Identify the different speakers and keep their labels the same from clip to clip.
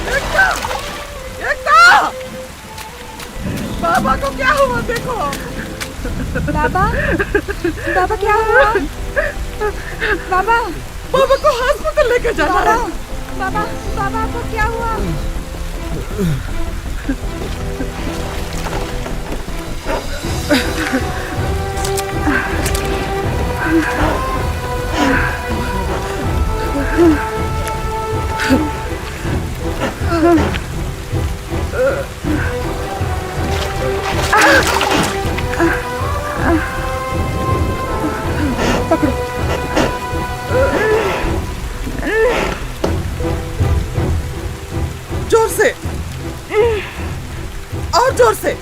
Speaker 1: एकता! एकता! बाबा को क्या हुआ देखो।
Speaker 2: बाबा, बाबा क्या हुआ? बाबा,
Speaker 1: बाबा को हॉस्पिटल लेके जाना
Speaker 2: बाबा,
Speaker 1: है।
Speaker 2: बाबा, बाबा को क्या हुआ?
Speaker 1: जोर से और जोर से।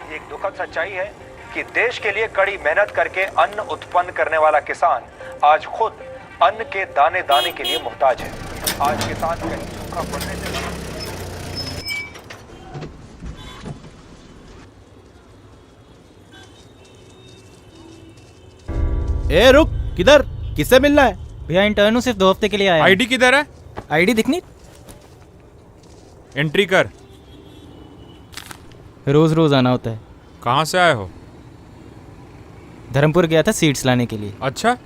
Speaker 3: एक दुखद सच्चाई है कि देश के लिए कड़ी मेहनत करके अन्न उत्पन्न करने वाला किसान आज खुद अन्न के दाने दाने के लिए मुहताज है। आज किसान कहीं सूखा पड़ने से
Speaker 4: ए रुक, किधर? किससे मिलना है?
Speaker 5: भैया इंटर्न हूँ, सिर्फ 2 हफ्ते के लिए आया।
Speaker 6: आईडी किधर है?
Speaker 5: आईडी दिखनी?
Speaker 6: एंट्री कर।
Speaker 5: रोज रोज आना होता है।
Speaker 6: कहाँ से आए हो?
Speaker 5: धर्मपुर गया था सीड्स लाने के लिए।
Speaker 6: अच्छा,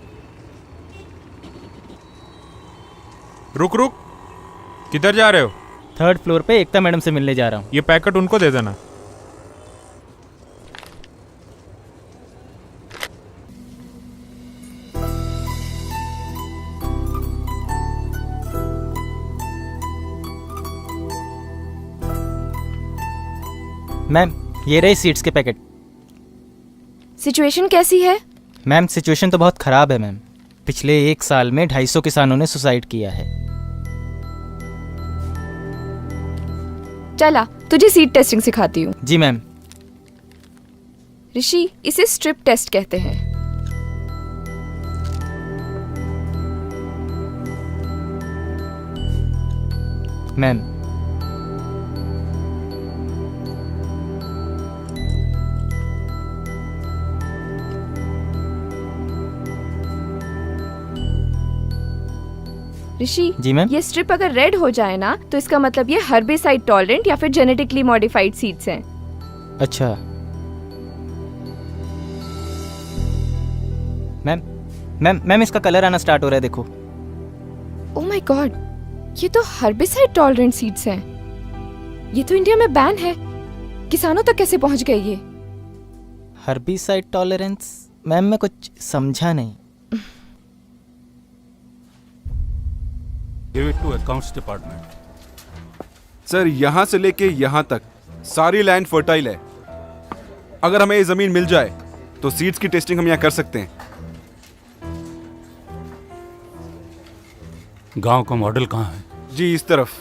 Speaker 6: रुक रुक, किधर जा रहे हो?
Speaker 5: 3rd फ्लोर पे एकता मैडम से मिलने जा रहा हूँ।
Speaker 6: ये पैकेट उनको दे देना।
Speaker 5: मैम, ये रहे सीड्स के पैकेट।
Speaker 2: सिचुएशन कैसी है?
Speaker 5: मैम, सिचुएशन तो बहुत ख़राब है मैम। पिछले 1 साल में 250 किसानों ने सुसाइड किया है।
Speaker 2: चला, तुझे सीड टेस्टिंग सिखाती हूँ।
Speaker 5: जी मैम।
Speaker 2: ऋषि, इसे स्ट्रिप टेस्ट कहते हैं।
Speaker 5: मैम,
Speaker 2: ऋषि,
Speaker 5: जी मैम।
Speaker 2: ये स्ट्रिप अगर रेड हो जाए ना तो इसका मतलब ये हर्बिसाइड टॉलरेंट या फिर जेनेटिकली मॉडिफाइड सीड्स हैं।
Speaker 5: अच्छा मैम, मैम इसका कलर आना स्टार्ट हो रहा है, देखो।
Speaker 2: ओह माय गॉड, ये तो हर्बिसाइड टॉलरेंट सीड्स हैं। ये तो इंडिया में बैन है। किसानों तक कैसे पहुंच गए ये?
Speaker 5: Herbicide tolerance? मैम मैं कुछ समझा नहीं।
Speaker 7: Give it to accounts department.
Speaker 8: Sir, यहाँ से लेके यहाँ तक सारी लैंड फर्टाइल है। अगर हमें ये जमीन मिल जाए तो सीड्स की टेस्टिंग हम यहाँ कर सकते हैं।
Speaker 7: गांव का मॉडल कहाँ है?
Speaker 8: जी, इस तरफ।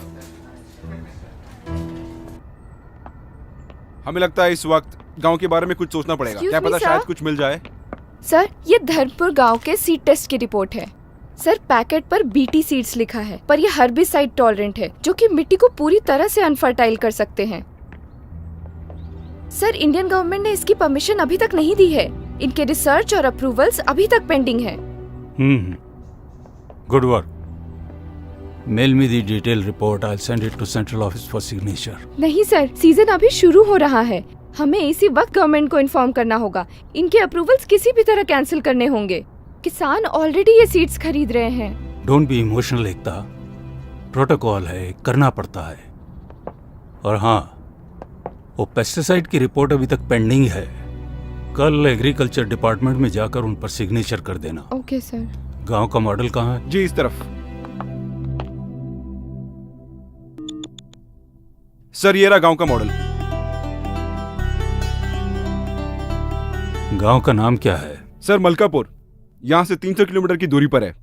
Speaker 8: हमें लगता है इस वक्त गांव के बारे में कुछ सोचना पड़ेगा।
Speaker 2: Excuse
Speaker 8: क्या
Speaker 2: me,
Speaker 8: पता
Speaker 2: sir?
Speaker 8: शायद कुछ मिल जाए।
Speaker 2: सर, ये धर्मपुर गांव के सीड टेस्ट की रिपोर्ट है। सर, पैकेट पर बीटी सीड्स लिखा है, पर ये हर्बिसाइड टॉलरेंट है, जो कि मिट्टी को पूरी तरह से अनफर्टाइल कर सकते हैं। सर, इंडियन गवर्नमेंट ने इसकी परमिशन अभी तक नहीं दी है। इनके रिसर्च और अप्रूवल्स अभी तक पेंडिंग है।
Speaker 7: Good work. Mail me the detail report. I will send it to central office for signature.
Speaker 2: नहीं सर, सीजन अभी शुरू हो रहा है। हमें इसी वक्त गवर्नमेंट को इन्फॉर्म करना होगा। इनके अप्रूवल्स किसी भी तरह कैंसिल करने होंगे। किसान ऑलरेडी ये सीड्स खरीद रहे हैं।
Speaker 7: Don't be emotional Ekta. Protocol है, करना पड़ता है। और हाँ, वो पेस्टिसाइड की रिपोर्ट अभी तक पेंडिंग है। कल एग्रीकल्चर डिपार्टमेंट में जाकर उन पर सिग्नेचर कर देना।
Speaker 2: Okay sir.
Speaker 7: गांव का मॉडल कहाँ है?
Speaker 8: जी, इस तरफ। सर ये रहा गांव का मॉडल।
Speaker 7: गांव का नाम क्या है?
Speaker 8: सर मलकापुर, यहाँ से 300 किलोमीटर की दूरी पर है।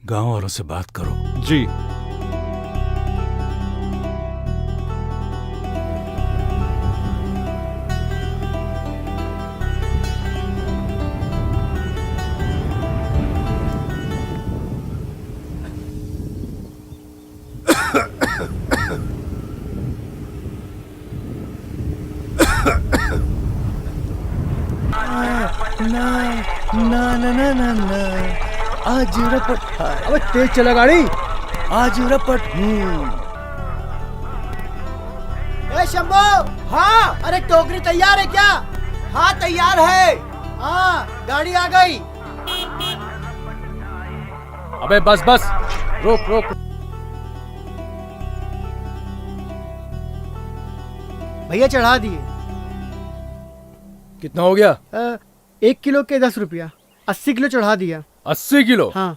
Speaker 7: गांव वालों से बात करो।
Speaker 8: जी।
Speaker 4: आज रपट, अबे तेज चला गाड़ी। आज रपट।
Speaker 9: ए शंभू, हाँ, अरे टोकरी तैयार है क्या? हाँ तैयार है। हाँ गाड़ी आ गई।
Speaker 4: अबे बस बस, रोक रोक।
Speaker 9: भैया चढ़ा दिए।
Speaker 4: कितना हो गया?
Speaker 9: 1 किलो के 10 रुपया। 80 किलो चढ़ा दिया।
Speaker 4: 80 किलो?
Speaker 9: हाँ।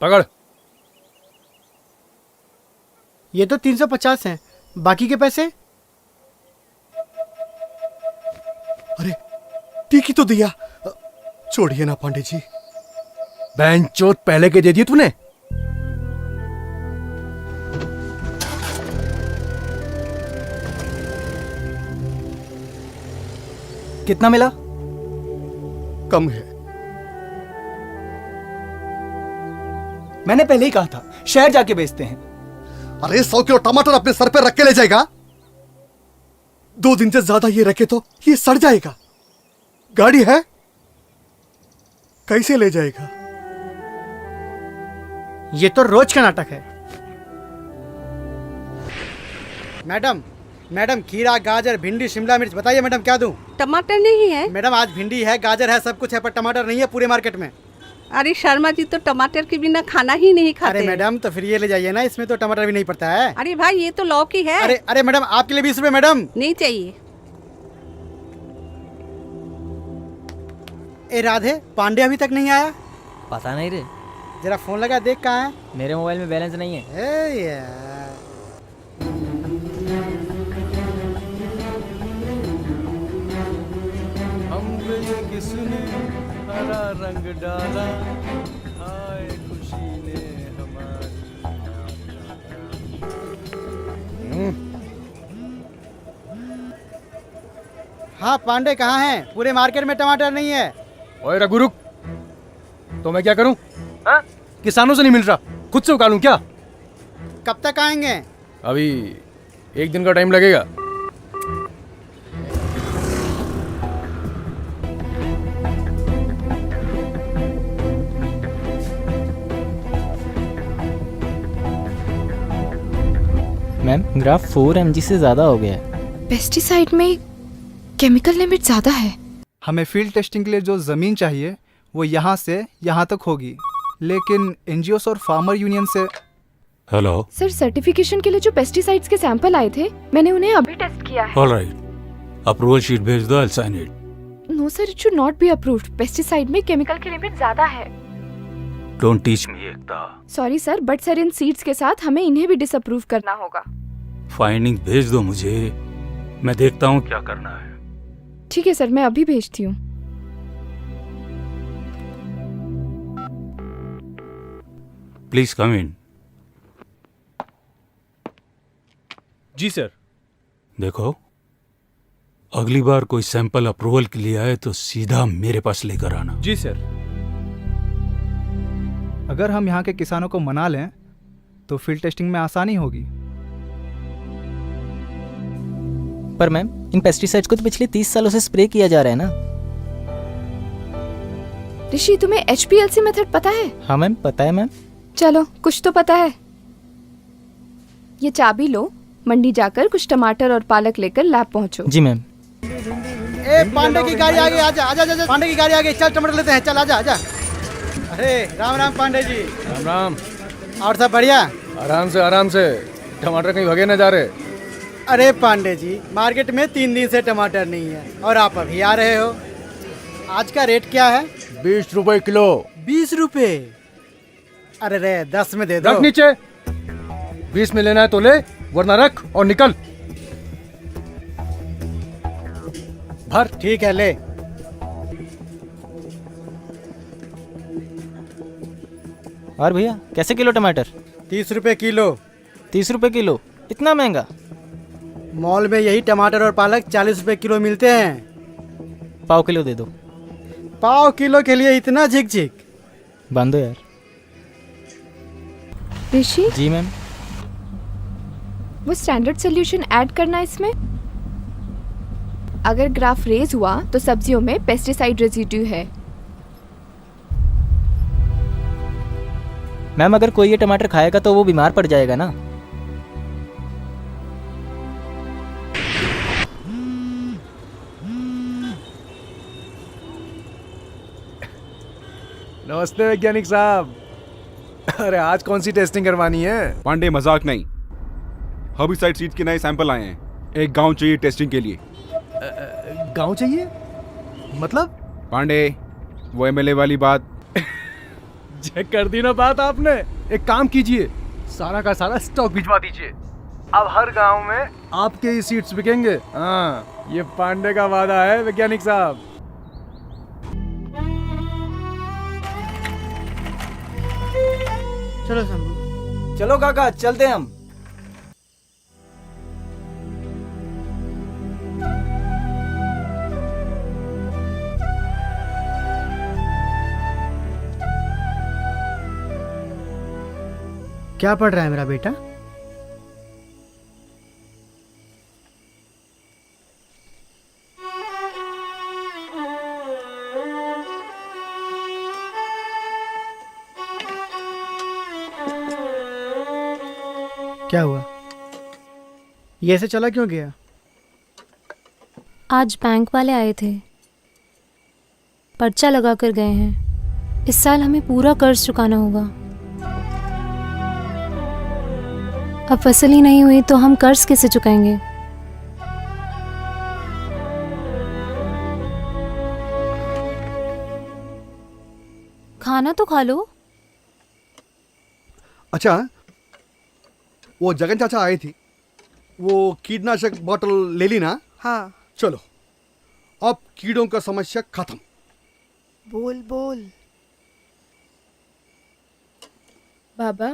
Speaker 4: पकड़।
Speaker 9: ये तो 350 हैं, बाकी के पैसे?
Speaker 10: अरे ठीक ही तो दिया। छोड़िए ना पांडे जी।
Speaker 4: बैंचोद पहले के दे दिए तूने?
Speaker 5: कितना मिला?
Speaker 10: कम है।
Speaker 5: मैंने पहले ही कहा था शहर जाके बेचते हैं।
Speaker 10: अरे 100 किलो टमाटर अपने सर पे रख के ले जाएगा? 2 दिन से ज्यादा ये रखे तो ये सड़ जाएगा। गाड़ी है, कैसे ले जाएगा?
Speaker 9: ये तो रोज का नाटक है। मैडम, मैडम खीरा, गाजर, भिंडी, शिमला मिर्च, बताइए मैडम क्या दूं?
Speaker 11: टमाटर नहीं है?
Speaker 9: मैडम आज भिंडी है, गाजर है, सब कुछ है, पर टमाटर नहीं है पूरे मार्केट में।
Speaker 11: अरे शर्मा जी तो टमाटर के बिना खाना ही नहीं खाते।
Speaker 9: अरे मैडम तो फिर ये ले जाइए ना, इसमें तो टमाटर भी नहीं पड़ता है।
Speaker 11: अरे भाई ये तो लौकी है।
Speaker 9: अरे अरे मैडम आपके लिए 20 रुपए मैडम।
Speaker 11: नहीं चाहिए।
Speaker 9: ए राधे, पांडे अभी तक नहीं आया?
Speaker 5: पता नहीं रे,
Speaker 9: जरा फोन लगा देख कहाँ है।
Speaker 5: मेरे मोबाइल में बैलेंस नहीं है।
Speaker 9: ए यार।
Speaker 4: किसने हरा रंग डाला, हाय खुशी ने हमारी।
Speaker 9: हाँ पांडे कहाँ हैं? पूरे मार्केट में टमाटर नहीं है।
Speaker 4: ओए रघु रुक, तो मैं क्या करूं? किसानों से नहीं मिल रहा, खुद से उकालूं क्या?
Speaker 9: कब तक आएंगे?
Speaker 4: अभी 1 दिन का टाइम लगेगा।
Speaker 5: मैम ग्राफ 4 mg से ज्यादा हो गया है।
Speaker 2: पेस्टिसाइड में केमिकल लिमिट ज्यादा है।
Speaker 12: हमें फील्ड टेस्टिंग के लिए जो ज़मीन चाहिए वो यहाँ से यहाँ तक होगी, लेकिन एनजीओस और फार्मर यूनियन से।
Speaker 7: हेलो
Speaker 2: सर, सर्टिफिकेशन के लिए जो पेस्टिसाइड्स के सैंपल आए थे, मैंने उन्हें अभी टेस्ट किया है।
Speaker 7: ऑलराइट, अप्रूवल शीट भेज दो, I will sign it.
Speaker 2: No sir, it should not be approved. Pesticide में केमिकल की लिमिट ज्यादा है।
Speaker 7: Don't teach me Ekta.
Speaker 2: Sorry sir, but sir इन सीड्स के साथ हमें इन्हें भी डिसअप्रूव करना होगा।
Speaker 7: फाइंडिंग भेज दो मुझे, मैं देखता हूँ क्या करना है।
Speaker 2: ठीक है सर, मैं अभी भेजती हूँ।
Speaker 7: Please come in.
Speaker 4: जी सर।
Speaker 7: देखो, अगली बार कोई सैंपल अप्रूवल के लिए आए तो सीधा मेरे पास लेकर आना।
Speaker 4: जी सर।
Speaker 12: अगर हम यहाँ के किसानों को मना लें तो फील्ड टेस्टिंग में आसानी होगी।
Speaker 5: पर मैम इन पेस्टिसाइड्स को तो पिछले 30 सालों से स्प्रे किया जा रहा है ना।
Speaker 2: ऋषि, तुम्हें HPLC मेथड पता है?
Speaker 5: हाँ मैम पता है मैम।
Speaker 2: चलो, कुछ तो पता है। ये चाबी लो, मंडी जाकर कुछ टमाटर और पालक लेकर लैब पहुंचो।
Speaker 5: जी मैम।
Speaker 9: ए पांडे की गाड़ी आ गई, आजा आजा आजा। पांडे की गाड़ी आ गई, चल टमाटर लेते हैं, चल आजा आजा। अरे राम राम पांडे जी।
Speaker 4: राम राम।
Speaker 9: और सब बढ़िया?
Speaker 4: आराम से, टमाटर कहीं भगे न जा रहे।
Speaker 9: अरे पांडे जी, मार्केट में 3 दिन से टमाटर नहीं है और आप अभी आ रहे हो। आज का रेट क्या है?
Speaker 4: 20 रुपए किलो।
Speaker 9: 20 रुपए? अरे रे 10 में दे दो।
Speaker 4: रख नीचे, 20 में लेना है तो ले, वरना रख और निकल। भर।
Speaker 9: ठीक है, ले।
Speaker 5: और भैया कैसे किलो टमाटर?
Speaker 9: 30 रुपए किलो।
Speaker 5: 30 रुपए किलो? इतना महंगा?
Speaker 9: मॉल में यही टमाटर और पालक 40 रुपए किलो मिलते हैं।
Speaker 5: पाव किलो दे दो।
Speaker 9: पाव किलो के लिए इतना झिक झिक?
Speaker 5: बांधो यार।
Speaker 2: ऋषि
Speaker 5: जी मैम।
Speaker 2: वो स्टैंडर्ड सोल्यूशन ऐड करना इसमें। अगर ग्राफ रेज हुआ तो सब्जियों में पेस्टिसाइड रेजिड्यू है।
Speaker 5: मैम अगर कोई ये टमाटर खाएगा तो वो बीमार पड़ जाएगा ना।
Speaker 4: नमस्ते वैज्ञानिक साहब। अरे आज कौन सी टेस्टिंग करवानी है?
Speaker 8: पांडे मजाक नहीं, हर्बिसाइड सीड्स के नए सैंपल आए हैं। एक गांव चाहिए टेस्टिंग के लिए।
Speaker 4: गांव चाहिए? मतलब?
Speaker 8: पांडे वो एमएलए वाली बात।
Speaker 4: चेक कर दी ना बात आपने। एक काम कीजिए, सारा का सारा स्टॉक भिजवा दीजिए। अब हर गांव में आपके ही सीड्स बिकेंगे। हाँ, ये पांडे का वादा है वैज्ञानिक साहब।
Speaker 9: चलो शंभू।
Speaker 12: चलो काका, चलते हम।
Speaker 9: क्या पढ़ रहा है मेरा बेटा? क्या हुआ? ये ऐसे चला क्यों गया?
Speaker 13: आज बैंक वाले आए थे, पर्चा लगा कर गए हैं। इस साल हमें पूरा कर्ज चुकाना होगा। अब फसल ही नहीं हुई तो हम कर्ज कैसे चुकाएंगे? खाना तो खा लो।
Speaker 10: अच्छा, वो जगन चाचा आए थी, वो कीटनाशक बोतल ले ली ना?
Speaker 1: हाँ।
Speaker 10: चलो, अब कीड़ों का समस्या खत्म।
Speaker 1: बोल बोल।
Speaker 2: बाबा।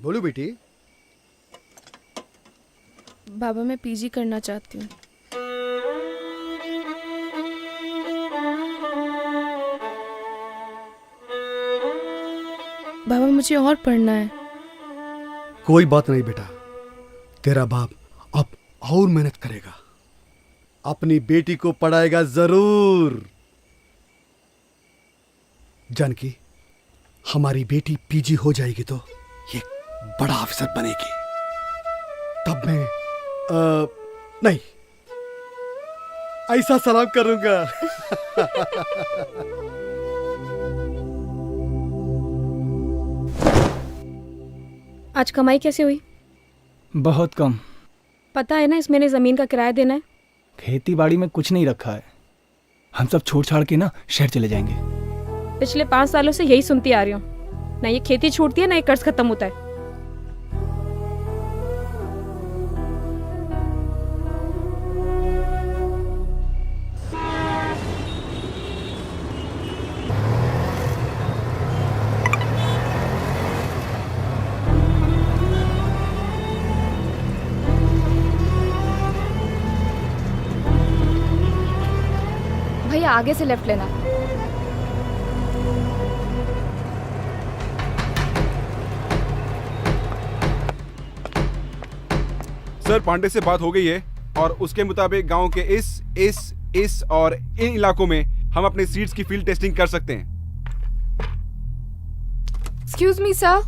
Speaker 10: बोलो बेटी।
Speaker 2: बाबा मैं पीजी करना चाहती हूँ। बाबा मुझे और पढ़ना है।
Speaker 10: कोई बात नहीं बेटा, तेरा बाप अब और मेहनत करेगा, अपनी बेटी को पढ़ाएगा जरूर। जानकी, हमारी बेटी पीजी हो जाएगी तो ये बड़ा अफसर बनेगी। तब मैं नहीं, ऐसा सलाम करूंगा।
Speaker 2: आज कमाई कैसे हुई?
Speaker 12: बहुत कम।
Speaker 2: पता है ना इस महीने जमीन का किराया देना है।
Speaker 12: खेती बाड़ी में कुछ नहीं रखा है, हम सब छोड़ छाड़ के ना शहर चले जाएंगे।
Speaker 2: पिछले 5 सालों से यही सुनती आ रही हूँ, ना ये खेती छूटती है ना ये कर्ज खत्म होता है। भैया आगे से लेफ्ट लेना।
Speaker 8: सर पांडे से बात हो गई है और उसके मुताबिक गांव के इस और इन इलाकों में हम अपने सीड्स की फील्ड टेस्टिंग कर सकते हैं।
Speaker 2: Excuse me sir,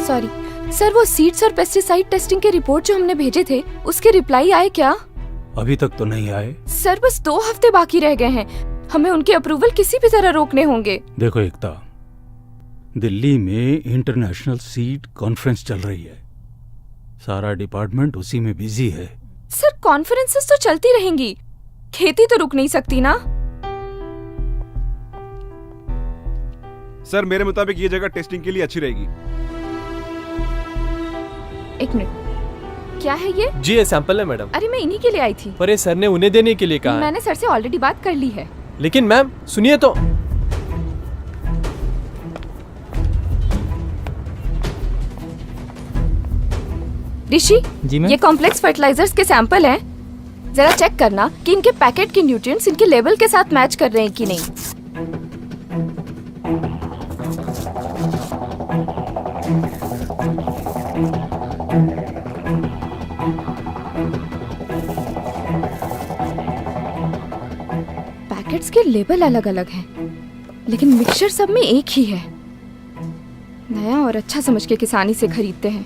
Speaker 2: sorry sir, वो सीड्स और पेस्टिसाइड टेस्टिंग के रिपोर्ट जो हमने भेजे थे उसके रिप्लाई आए क्या?
Speaker 7: अभी तक तो नहीं आए
Speaker 2: सर, बस 2 हफ्ते बाकी रह गए हैं, हमें उनके अप्रूवल किसी भी तरह रोकने होंगे।
Speaker 7: देखो एकता, दिल्ली में इंटरनेशनल सीड कॉन्फ्रेंस चल रही है, सारा डिपार्टमेंट उसी में बिजी है।
Speaker 2: सर कॉन्फ्रेंसेस तो चलती रहेंगी, खेती तो रुक नहीं सकती ना।
Speaker 8: सर मेरे मुताबिक ये जगह टेस्टिंग के लिए अच्छी रहेगी।
Speaker 2: एक मिनट, क्या है ये?
Speaker 4: जी ये सैंपल है मैडम।
Speaker 2: अरे मैं इन्हीं के लिए आई थी।
Speaker 4: पर ये सर ने उन्हें देने के लिए कहा है।
Speaker 2: मैंने सर से ऑलरेडी बात कर ली है।
Speaker 4: लेकिन मैम सुनिए तो।
Speaker 2: ऋषि,
Speaker 5: जी मैम।
Speaker 2: ये कॉम्प्लेक्स फर्टिलाइजर्स के सैंपल हैं। जरा चेक करना कि इनके पैकेट के न्यूट्रिएंट्स इनके लेवल के साथ मैच कर रहे हैं कि नहीं। पैकेट्स के लेबल अलग अलग हैं, लेकिन मिक्सचर सब में एक ही है। नया और अच्छा समझ के किसानी से खरीदते हैं।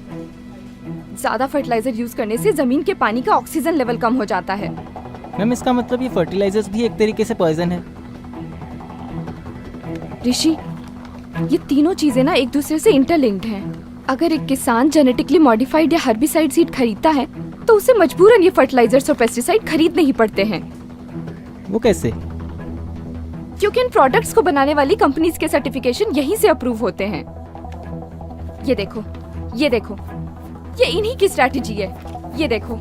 Speaker 2: ज्यादा फर्टिलाइजर यूज करने से जमीन के पानी का ऑक्सीजन लेवल कम हो जाता है।
Speaker 5: मैम इसका मतलब ये फर्टिलाइजर्स भी एक तरीके से पॉइजन है।
Speaker 2: ऋषि, ये तीनों चीजें ना एक दूसरे से इंटरलिंक्ड हैं। अगर एक किसान जेनेटिकली मॉडिफाइड या हर्बिसाइड सीड खरीदता है तो उसे मजबूरन ये फर्टिलाइजर्स और पेस्टिसाइड खरीदने ही पड़ते हैं।
Speaker 5: वो कैसे?
Speaker 2: क्योंकि इन प्रोडक्ट्स को बनाने वाली कंपनीज के सर्टिफिकेशन यहीं से अप्रूव होते हैं। ये देखो, ये देखो, ये इन्हीं की स्ट्रैटेजी है। ये देखो।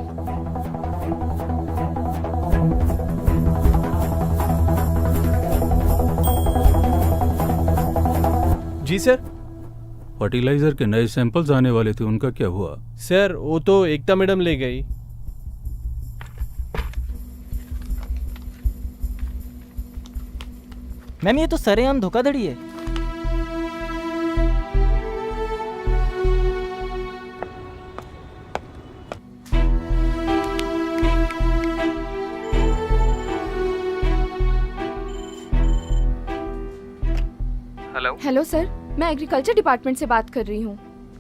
Speaker 4: जी सर।
Speaker 7: फर्टिलाइजर के नए सैंपल्स आने वाले थे, उनका क्या हुआ?
Speaker 4: सर वो तो एकता मैडम ले गई।
Speaker 5: मैम ये तो सरेआम धोखाधड़ी है।
Speaker 2: हेलो सर, मैं एग्रीकल्चर डिपार्टमेंट से बात कर रही हूँ।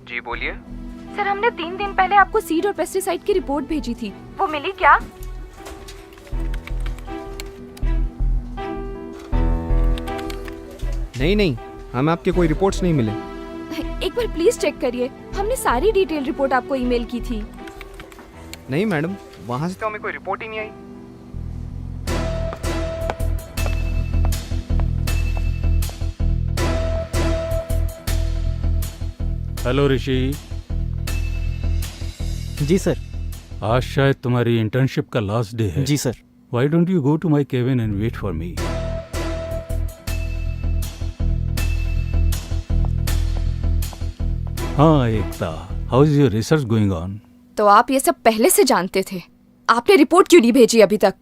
Speaker 14: जी बोलिए।
Speaker 2: सर, हमने 3 दिन पहले आपको सीड और पेस्टिसाइड की रिपोर्ट भेजी थी, वो मिली क्या?
Speaker 14: नहीं, हमें आपके कोई रिपोर्ट्स नहीं मिले।
Speaker 2: एक बार प्लीज चेक करिए, हमने सारी डिटेल रिपोर्ट आपको ईमेल की थी।
Speaker 14: नहीं मैडम, वहाँ से तो हमें कोई रिपोर्ट ही नहीं आई।
Speaker 7: हेलो ऋषि।
Speaker 5: जी सर।
Speaker 7: आज शायद तुम्हारी इंटर्नशिप का लास्ट डे है।
Speaker 5: जी sir.
Speaker 7: Why don't you go to my cabin and wait for me? हाँ एकता, how is your research going on?
Speaker 2: तो आप ये सब पहले से जानते थे, आपने रिपोर्ट क्यों नहीं भेजी अभी तक?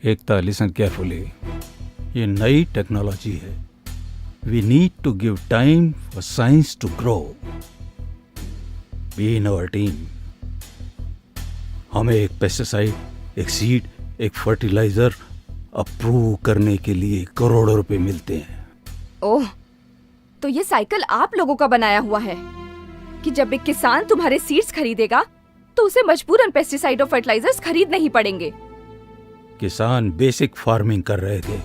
Speaker 7: एकता, listen carefully. ये नई टेक्नोलॉजी है। We need to give time for science to grow. Be in our team. हमें एक पेस्टिसाइड, एक सीड, एक फर्टिलाइजर अप्रूव करने के लिए करोड़ों रुपए मिलते हैं।
Speaker 2: ओह, तो ये साइकिल आप लोगों का बनाया हुआ है कि जब एक किसान तुम्हारे सीड्स खरीदेगा तो उसे मजबूरन पेस्टिसाइड और फर्टिलाइजर्स खरीदने ही पड़ेंगे।
Speaker 7: किसान बेसिक फार्मिंग कर रहे थे,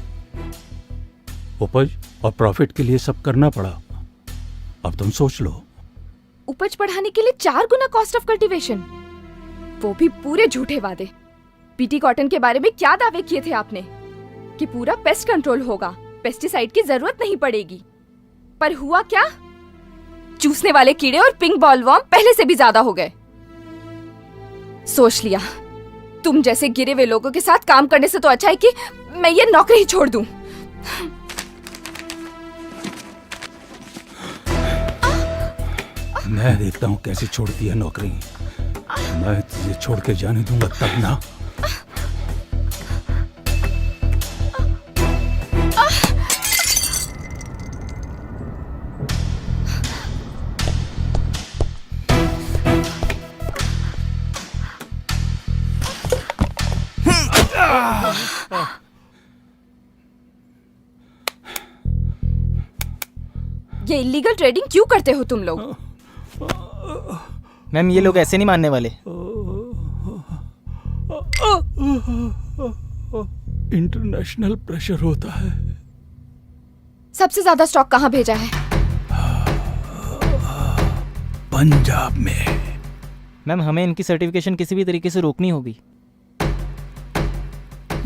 Speaker 7: उपज और प्रॉफिट के लिए सब करना पड़ा। अब तुम सोच लो।
Speaker 2: उपज बढ़ाने के लिए 4 गुना कॉस्ट ऑफ कल्टीवेशन, वो भी पूरे झूठे वादे। पीटी कॉटन के बारे में क्या दावे किए थे आपने कि पूरा पेस्ट कंट्रोल होगा, पेस्टिसाइड की जरूरत नहीं पड़ेगी, पर हुआ क्या? चूसने वाले कीड़े और पिंक बॉलवर्म पहले से भी ज्यादा हो गए। सोच लिया, तुम जैसे गिरे हुए लोगों के साथ काम करने से तो अच्छा है कि मैं ये नौकरी ही छोड़ दूं।
Speaker 7: मैं देखता हूँ कैसे छोड़ती है नौकरी। मैं तुझे छोड़ के जाने दूंगा तब ना।
Speaker 2: ये इलीगल ट्रेडिंग क्यों करते हो तुम लोग?
Speaker 5: मैम ये लोग ऐसे नहीं मानने वाले।
Speaker 7: इंटरनेशनल प्रेशर होता है।
Speaker 2: सबसे ज्यादा स्टॉक कहाँ भेजा है?
Speaker 7: पंजाब में।
Speaker 5: मैम हमें इनकी सर्टिफिकेशन किसी भी तरीके से रोकनी होगी।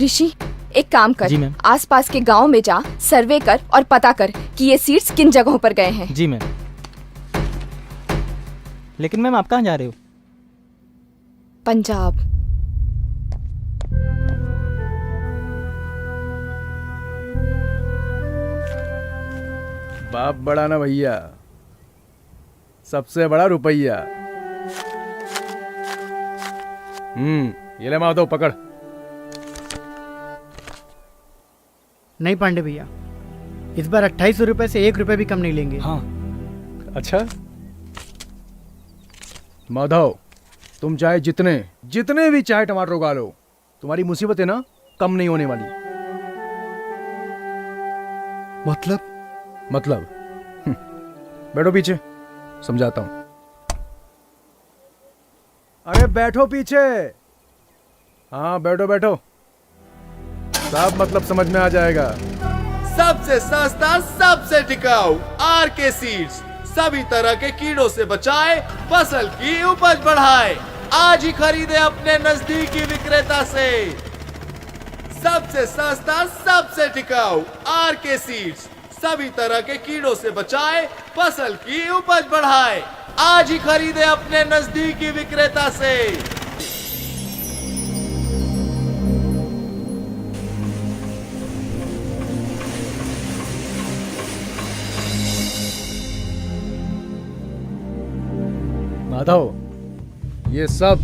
Speaker 2: ऋषि, एक काम कर,
Speaker 5: जी मैम।
Speaker 2: आसपास के गांव में जा, सर्वे कर और पता कर कि ये सीड्स किन जगहों पर गए हैं।
Speaker 5: जी मैम। लेकिन मैम आप कहाँ जा रहे हो?
Speaker 2: पंजाब।
Speaker 4: बाप बड़ा ना भैया, सबसे बड़ा रुपया। ये ले माधव पकड़।
Speaker 9: नहीं पांडे भैया, इस बार 2800 रुपए से 1 रुपए भी कम नहीं लेंगे।
Speaker 4: हाँ अच्छा माधव, तुम चाहे जितने भी चाहे टमाटर उगा लो, तुम्हारी मुसीबत है ना कम नहीं होने वाली। मतलब बैठो पीछे, समझाता हूं। अरे बैठो पीछे। हाँ बैठो बैठो, सब मतलब समझ में आ जाएगा।
Speaker 15: सबसे सस्ता, सबसे टिकाऊ आरके सीड्स। सभी तरह के कीड़ों से बचाए, फसल की उपज बढ़ाए। आज ही खरीदे अपने नजदीकी विक्रेता से। सबसे सस्ता, सबसे टिकाऊ आरके सीड्स। सभी तरह के कीड़ों से बचाए, फसल की उपज बढ़ाए। आज ही खरीदे अपने नजदीकी विक्रेता से।
Speaker 4: माधव, ये सब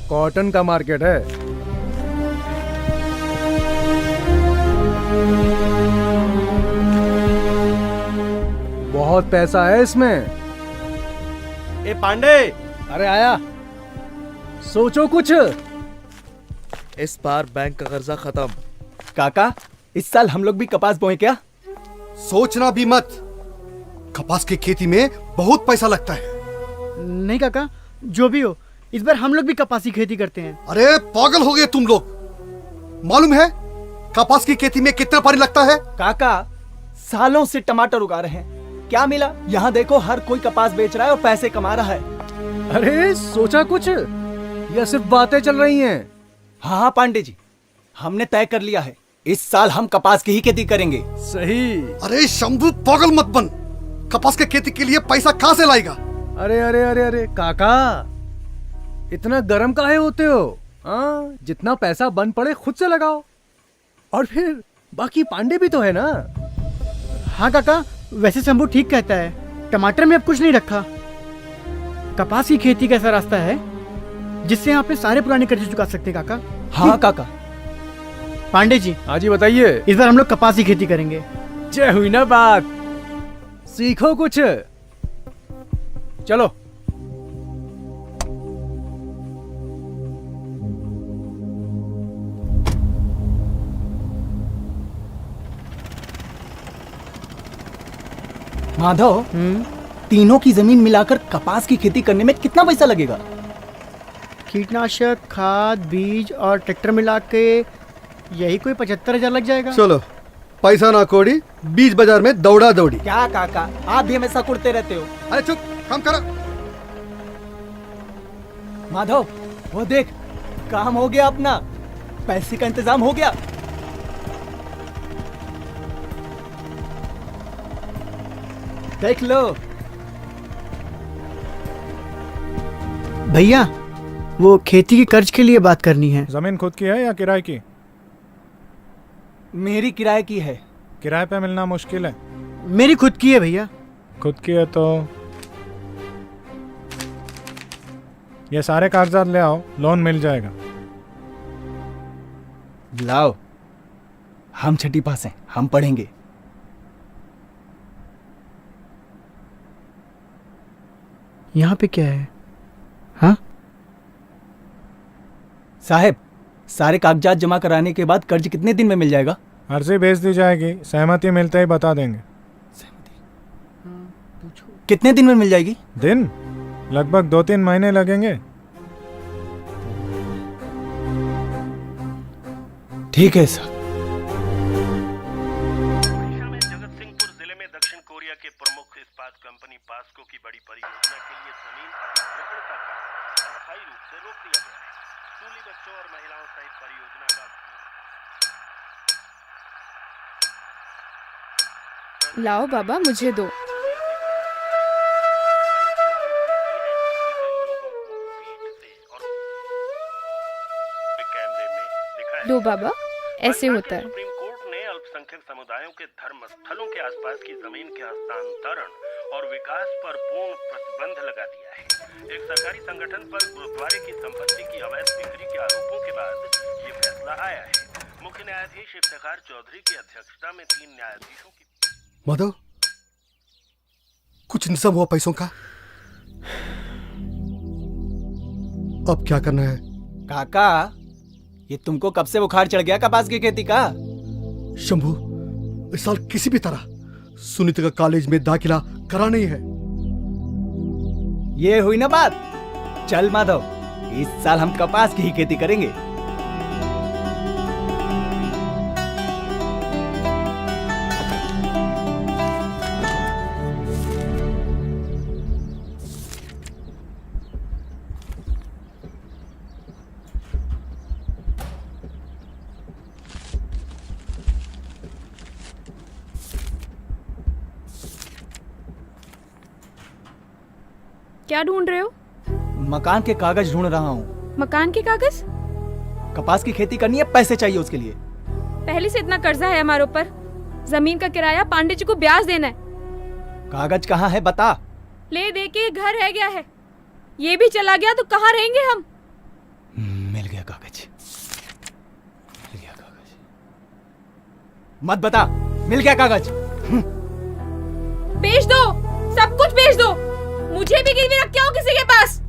Speaker 4: कॉटन का मार्केट है। बहुत पैसा है इसमें।
Speaker 14: ए पांडे,
Speaker 4: अरे आया, सोचो कुछ।
Speaker 14: इस बार बैंक का कर्जा खत्म।
Speaker 12: काका, इस साल हम लोग भी कपास बोए क्या?
Speaker 10: सोचना भी मत, कपास की खेती में बहुत पैसा लगता है।
Speaker 9: नहीं काका, जो भी हो, इस बार हम लोग भी कपास की खेती करते हैं।
Speaker 10: अरे पागल हो गए तुम लोग। मालूम है कपास की खेती में कितना पानी लगता है?
Speaker 12: काका, सालों से टमाटर उगा रहे हैं, क्या मिला? यहाँ देखो, हर कोई कपास बेच रहा है और पैसे कमा रहा है।
Speaker 4: अरे सोचा कुछ या सिर्फ बातें चल रही हैं?
Speaker 12: हाँ पांडे जी, हमने तय कर लिया है, इस साल हम कपास की ही खेती करेंगे।
Speaker 4: सही।
Speaker 10: अरे शंभू पागल मत बन, कपास की खेती के लिए पैसा कहाँ से लाएगा?
Speaker 4: अरे अरे अरे अरे काका, इतना गर्म काहे होते हो? हाँ, जितना पैसा बन पड़े खुद से लगाओ। और फिर बाकी पांडे भी तो है ना।
Speaker 9: हाँ काका, वैसे शंभू ठीक कहता है, टमाटर में अब कुछ नहीं रखा। कपास की खेती का ऐसा रास्ता है जिससे आप अपने सारे पुराने कर्जे चुका सकते हैं काका।
Speaker 12: हाँ काका।
Speaker 9: पांडे जी।
Speaker 4: हाँ जी बताइए।
Speaker 9: इस बार हम लोग कपास की खेती करेंगे।
Speaker 4: जय हुई ना बात, सीखो कुछ। चलो।
Speaker 12: माधव, तीनों की जमीन मिलाकर कपास की खेती करने में कितना पैसा लगेगा?
Speaker 9: कीटनाशक, खाद, बीज और ट्रैक्टर मिला के यही कोई 75,000 लग जाएगा।
Speaker 10: चलो, पैसा ना कोड़ी, बीज बाजार में दौड़ा दौड़ी।
Speaker 12: क्या काका, आप भी हमेशा कुड़ते रहते हो।
Speaker 10: अरे चुप, काम करो।
Speaker 12: माधव, वो देख, काम हो गया अपना, पैसे का इंतजाम हो गया। देख लो
Speaker 9: भैया, वो खेती के कर्ज के लिए बात करनी है।
Speaker 6: जमीन खुद की है या किराए की?
Speaker 12: मेरी किराए की है।
Speaker 6: किराए पे मिलना मुश्किल है।
Speaker 9: मेरी खुद की है भैया।
Speaker 6: खुद की है तो ये सारे कागजात ले आओ, लोन मिल जाएगा।
Speaker 12: लाओ, हम छठी पास हैं, हम पढ़ेंगे।
Speaker 9: यहाँ पे क्या है? हाँ
Speaker 12: साहब, सारे कागजात जमा कराने के बाद कर्ज कितने दिन में मिल जाएगा?
Speaker 6: अर्जी भेज दी जाएगी, सहमति मिलते ही बता देंगे।
Speaker 12: कितने दिन में मिल जाएगी?
Speaker 6: दिन लगभग 2-3 महीने लगेंगे।
Speaker 12: ठीक है सर।
Speaker 16: जगतसिंहपुर जिले में दक्षिण कोरिया के प्रमुख इस्पात कंपनी पास्को की बड़ी परियोजना के लिए जमीन अधिग्रहण का काम अस्थायी रूप से रोक दिया गया है। स्कूली बच्चों और महिलाओं सहित परियोजना का
Speaker 2: लाओ बाबा, मुझे दो।
Speaker 17: लो बाबा, ऐसे होता है।
Speaker 16: सुप्रीम कोर्ट ने अल्पसंख्यक समुदायों के धर्म स्थलों के आसपास की जमीन के हस्तांतरण और विकास पर पूर्ण प्रतिबंध लगा दिया है। एक सरकारी संगठन पर गुरुद्वारे की संपत्ति की अवैध बिक्री के आरोपों के बाद ये फैसला आया है। मुख्य न्यायाधीश इफ्तिखार चौधरी की अध्यक्षता में 3 न्यायाधीशों की।
Speaker 10: माधव, कुछ इंतजाम हुआ पैसों का? अब क्या करना है?
Speaker 5: काका, ये तुमको कब से बुखार चढ़ गया कपास की खेती का?
Speaker 10: शंभू, इस साल किसी भी तरह सुनीता का कॉलेज में दाखिला कराना ही है।
Speaker 5: ये हुई ना बात। चल माधव, इस साल हम कपास की ही खेती करेंगे।
Speaker 17: क्या ढूंढ रहे हो?
Speaker 5: मकान के कागज ढूंढ रहा हूँ।
Speaker 17: मकान के कागज?
Speaker 5: कपास की खेती करनी है, पैसे चाहिए उसके लिए।
Speaker 17: पहले से इतना कर्जा है हमारे ऊपर। जमीन का किराया पांडे जी को ब्याज देना है।
Speaker 5: कागज कहाँ है बता।
Speaker 17: ले दे के घर रह गया है। ये भी चला गया तो कहाँ रहेंगे हम?
Speaker 5: मिल गया कागज। मत बता, मिल गया कागज।
Speaker 17: बेच दो, सब कुछ बेच दो। मुझे भी गिरवी रख के आओ किसी के पास।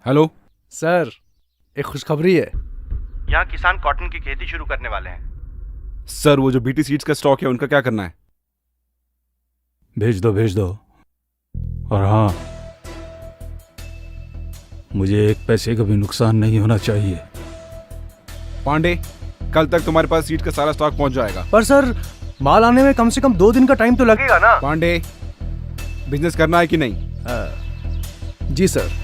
Speaker 8: हेलो
Speaker 4: सर, एक खुशखबरी है।
Speaker 14: यहाँ किसान कॉटन की खेती शुरू करने वाले हैं।
Speaker 8: सर, वो जो बीटी सीड्स का स्टॉक है उनका क्या करना है?
Speaker 7: भेज दो। और हाँ, मुझे एक पैसे का भी नुकसान नहीं होना चाहिए।
Speaker 8: पांडे, कल तक तुम्हारे पास सीड का सारा स्टॉक पहुंच जाएगा।
Speaker 4: पर सर, माल आने में कम से कम 2 दिन का टाइम तो लगेगा ना।
Speaker 8: पांडे, बिजनेस करना है कि नहीं?
Speaker 4: जी सर।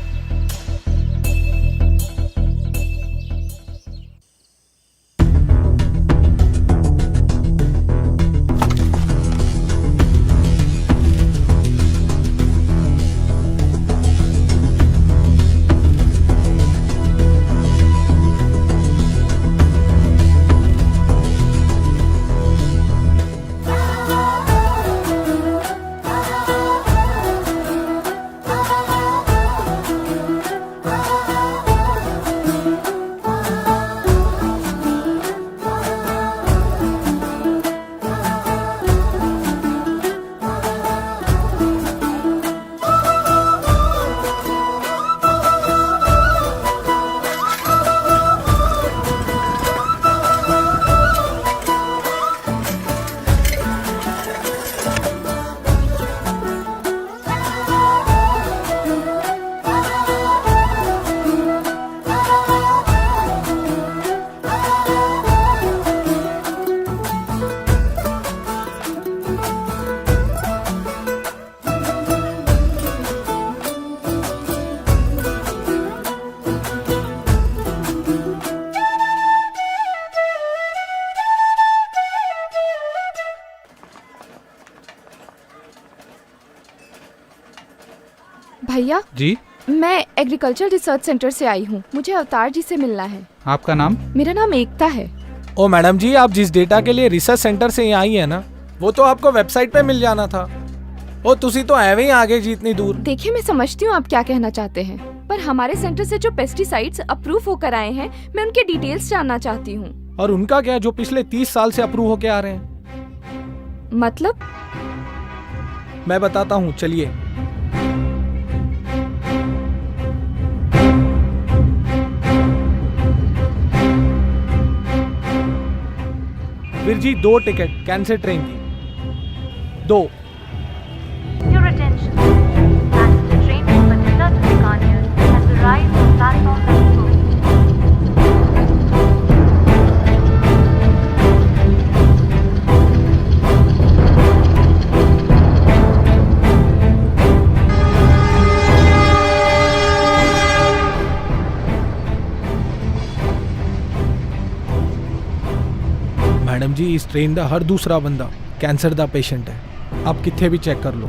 Speaker 2: भैया
Speaker 6: जी,
Speaker 2: मैं एग्रीकल्चर रिसर्च सेंटर से आई हूँ। मुझे अवतार जी से मिलना है।
Speaker 6: आपका नाम?
Speaker 2: मेरा नाम एकता है।
Speaker 18: ओ मैडम जी, आप जिस डेटा के लिए रिसर्च सेंटर से यहाँ आई है ना, वो तो आपको वेबसाइट पे मिल जाना था। ओ तुसी तो एवं ही आगे जी इतनी दूर।
Speaker 2: देखिए, मैं समझती हूँ आप क्या कहना चाहते हैं, पर हमारे सेंटर से जो पेस्टिसाइड्स अप्रूव होकर आए हैं, मैं उनके डिटेल्स जानना चाहती हूँ।
Speaker 18: और उनका क्या, जो पिछले 30 साल से अप्रूव होके आ रहे हैं?
Speaker 2: मतलब?
Speaker 18: मैं बताता हूँ, चलिए। Veer ji, 2 ticket cancel train की। 2 मैडम जी इस ट्रेन का हर दूसरा बंदा कैंसर का पेशेंट है, आप कितने भी चेक कर लो।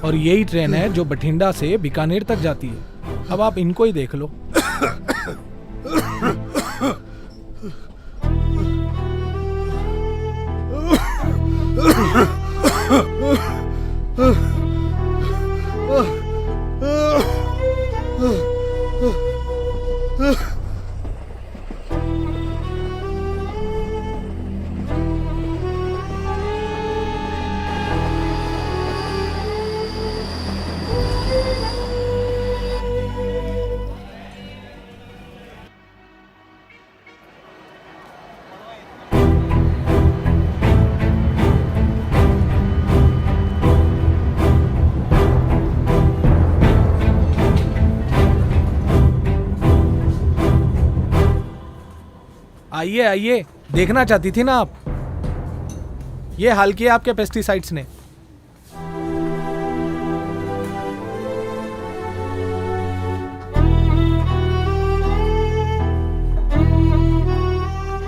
Speaker 18: और यही ट्रेन है जो बठिंडा से बीकानेर तक जाती है, अब आप इनको ही देख लो। आइए आइए, देखना चाहती थी ना आप, ये हाल किया आपके पेस्टिसाइड्स ने।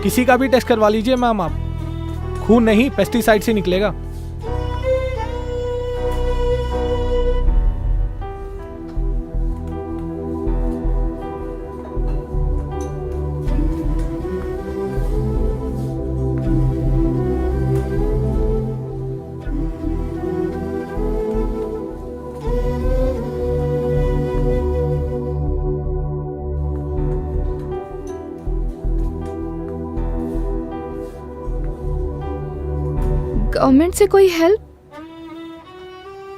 Speaker 18: किसी का भी टेस्ट करवा लीजिए मैम आप, खून नहीं पेस्टिसाइड से निकलेगा।
Speaker 2: गवर्नमेंट से कोई हेल्प?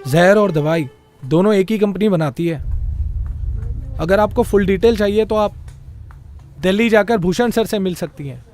Speaker 18: जहर और दवाई दोनों एक ही कंपनी बनाती है। अगर आपको फुल डिटेल चाहिए तो आप दिल्ली जाकर भूषण सर से मिल सकती हैं।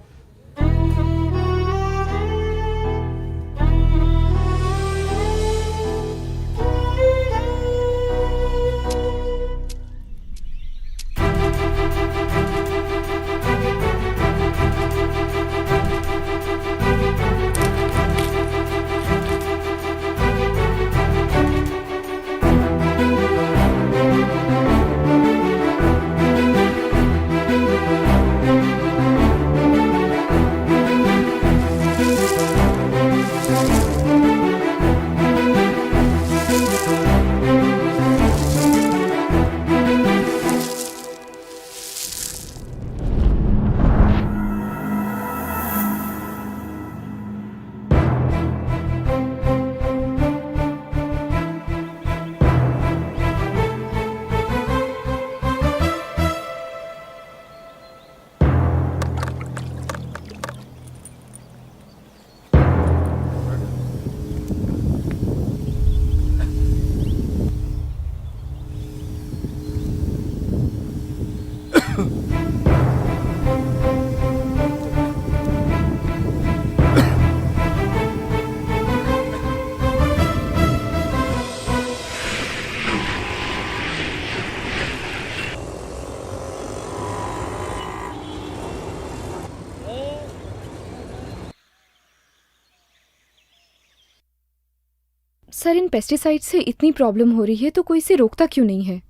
Speaker 2: सर, इन पेस्टिसाइड से इतनी प्रॉब्लम हो रही है तो कोई इसे रोकता क्यों नहीं है?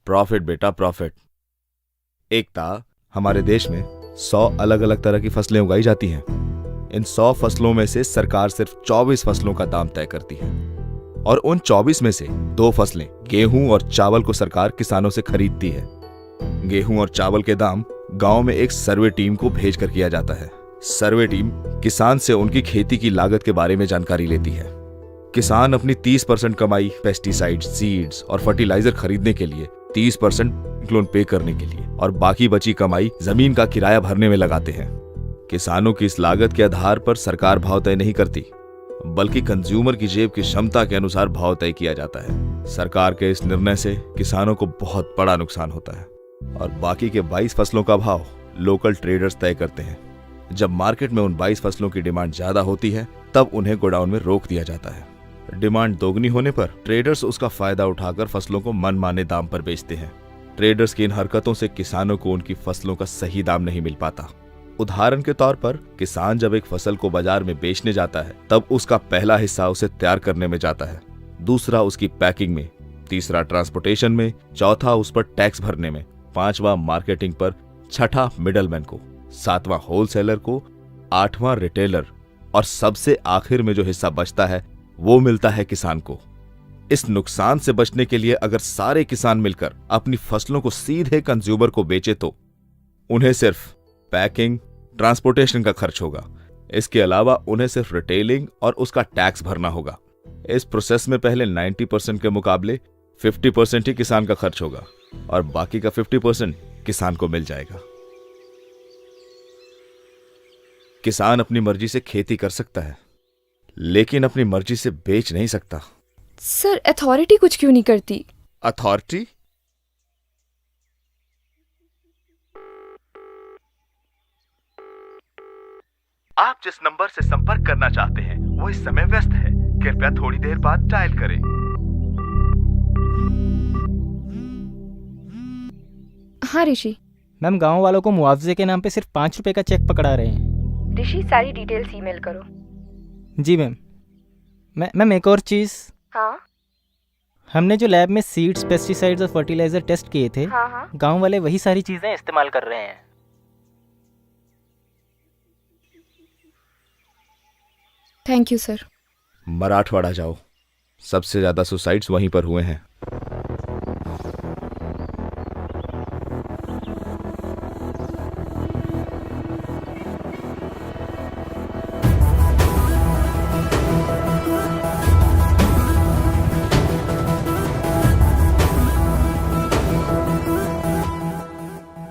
Speaker 19: प्रॉफिट बेटा प्रॉफिट। एकता, हमारे देश में 100 अलग अलग तरह की फसलें उगाई जाती हैं। इन 100 फसलों में से सरकार सिर्फ 24 फसलों का दाम तय करती है और उन 24 में से 2 फसलें गेहूं और चावल को सरकार किसानों से खरीदती है। गेहूं और चावल के दाम गांव में एक सर्वे टीम को भेजकर किया जाता है। सर्वे टीम किसान से उनकी खेती की लागत के बारे में जानकारी लेती है। किसान अपनी 30% कमाई पेस्टिसाइड, सीड्स और फर्टिलाइजर खरीदने के लिए, 30% लोन पे करने के लिए और बाकी बची कमाई जमीन का किराया भरने में लगाते हैं। किसानों की इस लागत के आधार पर सरकार भाव तय नहीं करती, बल्कि कंज्यूमर की जेब की क्षमता के अनुसार भाव तय किया जाता है। सरकार के इस निर्णय से किसानों को बहुत बड़ा नुकसान होता है और बाकी के 22 फसलों का भाव लोकल ट्रेडर्स तय करते हैं। जब मार्केट में उन 22 फसलों की डिमांड ज्यादा होती है तब उन्हें गोडाउन में रोक दिया जाता है। डिमांड दोगुनी होने पर ट्रेडर्स उसका फायदा उठाकर फसलों को मनमाने दाम पर बेचते हैं। ट्रेडर्स की इन हरकतों से किसानों को उनकी फसलों का सही दाम नहीं मिल पाता। उदाहरण के तौर पर किसान जब एक फसल को बाजार में बेचने जाता है तब उसका पहला हिस्सा उसे तैयार करने में जाता है, दूसरा उसकी पैकिंग में, तीसरा ट्रांसपोर्टेशन में, चौथा उस पर टैक्स भरने में, पांचवा मार्केटिंग पर, छठा मिडलमैन को, सातवां होलसेलर को, 8वां रिटेलर और सबसे आखिर में जो हिस्सा बचता है वो मिलता है किसान को। इस नुकसान से बचने के लिए अगर सारे किसान मिलकर अपनी फसलों को सीधे कंज्यूमर को बेचे तो उन्हें सिर्फ पैकिंग, ट्रांसपोर्टेशन का खर्च होगा। इसके अलावा उन्हें सिर्फ रिटेलिंग और उसका टैक्स भरना होगा। इस प्रोसेस में पहले 90% के मुकाबले 50% ही किसान का खर्च होगा और बाकी का 50% किसान को मिल जाएगा। किसान अपनी मर्जी से खेती कर सकता है लेकिन अपनी मर्जी से बेच नहीं सकता।
Speaker 2: सर, अथॉरिटी कुछ क्यों नहीं करती?
Speaker 19: अथॉरिटी? आप जिस नंबर से संपर्क करना चाहते हैं वो इस समय व्यस्त है। कृपया थोड़ी देर बाद डायल करें।
Speaker 2: हाँ ऋषि।
Speaker 5: मैम, गांव वालों को मुआवजे के नाम पे सिर्फ 5 रुपए का चेक पकड़ा रहे हैं।
Speaker 2: ऋषि, सारी डिटेल्स ईमेल करो।
Speaker 5: जी मैम। मैम, एक और चीज।
Speaker 2: हाँ?
Speaker 5: हमने जो लैब में सीड्स, पेस्टिसाइड्स और फर्टिलाइजर टेस्ट किए थे,
Speaker 2: हाँ।
Speaker 5: गांव वाले वही सारी चीजें इस्तेमाल कर रहे हैं।
Speaker 2: Thank you sir.
Speaker 19: मराठवाड़ा जाओ, सबसे ज्यादा सुसाइड्स वहीं पर हुए हैं।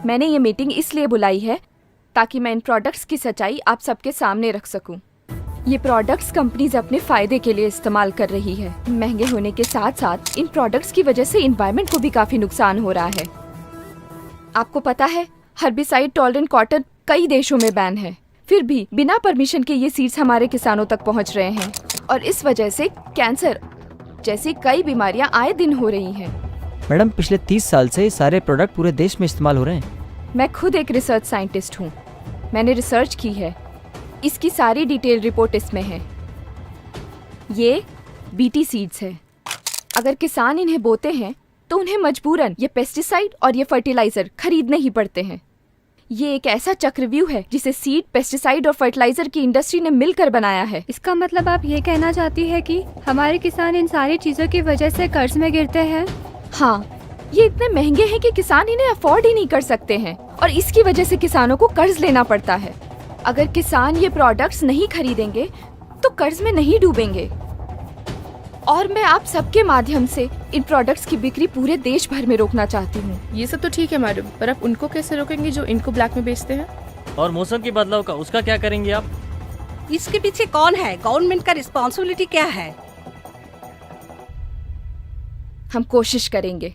Speaker 2: मैंने ये मीटिंग इसलिए बुलाई है ताकि मैं इन प्रोडक्ट्स की सच्चाई आप सबके सामने रख सकूं। ये प्रोडक्ट्स कंपनीज अपने फायदे के लिए इस्तेमाल कर रही है। महंगे होने के साथ साथ इन प्रोडक्ट्स की वजह से एनवायरनमेंट को भी काफी नुकसान हो रहा है। आपको पता है, हर्बिसाइड टॉलरेंट कॉटन कई देशों में बैन है, फिर भी बिना परमिशन के ये सीड्स हमारे किसानों तक पहुंच रहे हैं और इस वजह से कैंसर जैसी कई बीमारियां आए दिन हो रही हैं।
Speaker 20: मैडम, पिछले 30 साल से ये सारे प्रोडक्ट पूरे देश में इस्तेमाल हो रहे हैं।
Speaker 2: मैं खुद एक रिसर्च साइंटिस्ट हूँ। मैंने रिसर्च की है। इसकी सारी डिटेल रिपोर्ट इसमें है। ये बीटी सीड्स है। अगर किसान इन्हें बोते हैं तो उन्हें मजबूरन ये पेस्टिसाइड और ये फर्टिलाइजर खरीदने ही पड़ते हैं। ये एक ऐसा चक्रव्यूह है जिसे सीड, पेस्टिसाइड और फर्टिलाइजर की इंडस्ट्री ने मिलकर बनाया है।
Speaker 17: इसका मतलब आप ये कहना चाहती है कि हमारे किसान इन सारी चीजों की वजह से कर्ज में गिरते हैं?
Speaker 2: हाँ, ये इतने महंगे हैं कि किसान इन्हें अफोर्ड ही नहीं कर सकते हैं और इसकी वजह से किसानों को कर्ज लेना पड़ता है। अगर किसान ये प्रोडक्ट्स नहीं खरीदेंगे तो कर्ज में नहीं डूबेंगे। और मैं आप सबके माध्यम से इन प्रोडक्ट्स की बिक्री पूरे देश भर में रोकना चाहती हूँ।
Speaker 21: ये सब तो ठीक है मैडम, पर आप उनको कैसे रोकेंगे जो इनको ब्लैक में बेचते हैं?
Speaker 20: और मौसम के बदलाव का, उसका क्या करेंगे आप?
Speaker 11: इसके पीछे कौन है? गवर्नमेंट का रिस्पॉन्सिबिलिटी क्या है?
Speaker 2: हम कोशिश करेंगे,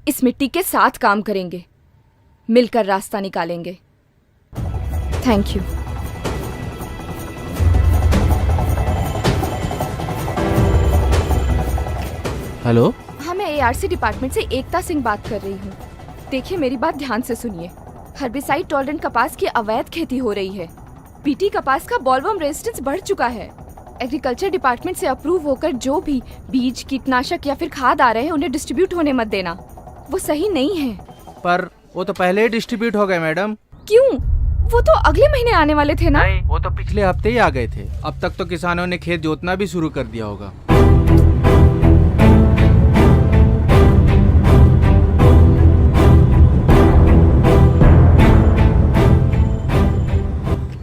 Speaker 2: इस मिट्टी के साथ काम करेंगे, मिलकर रास्ता निकालेंगे। Thank you.
Speaker 20: हेलो,
Speaker 2: हाँ, मैं एआरसी डिपार्टमेंट से एकता सिंह बात कर रही हूँ। देखिए, मेरी बात ध्यान से सुनिए। हर्बिसाइड टॉलरेंट कपास की अवैध खेती हो रही है। बीटी कपास का बॉलवर्म रेजिस्टेंस बढ़ चुका है। एग्रीकल्चर डिपार्टमेंट से अप्रूव होकर जो भी बीज, कीटनाशक या फिर खाद आ रहे हैं उन्हें डिस्ट्रीब्यूट होने मत देना। वो सही नहीं है।
Speaker 20: पर वो तो पहले ही डिस्ट्रीब्यूट हो गए मैडम।
Speaker 2: क्यों? वो तो अगले महीने आने वाले थे ना?
Speaker 20: नहीं, वो तो पिछले हफ्ते ही आ गए थे। अब तक तो किसानों ने खेत जोतना भी शुरू कर दिया होगा।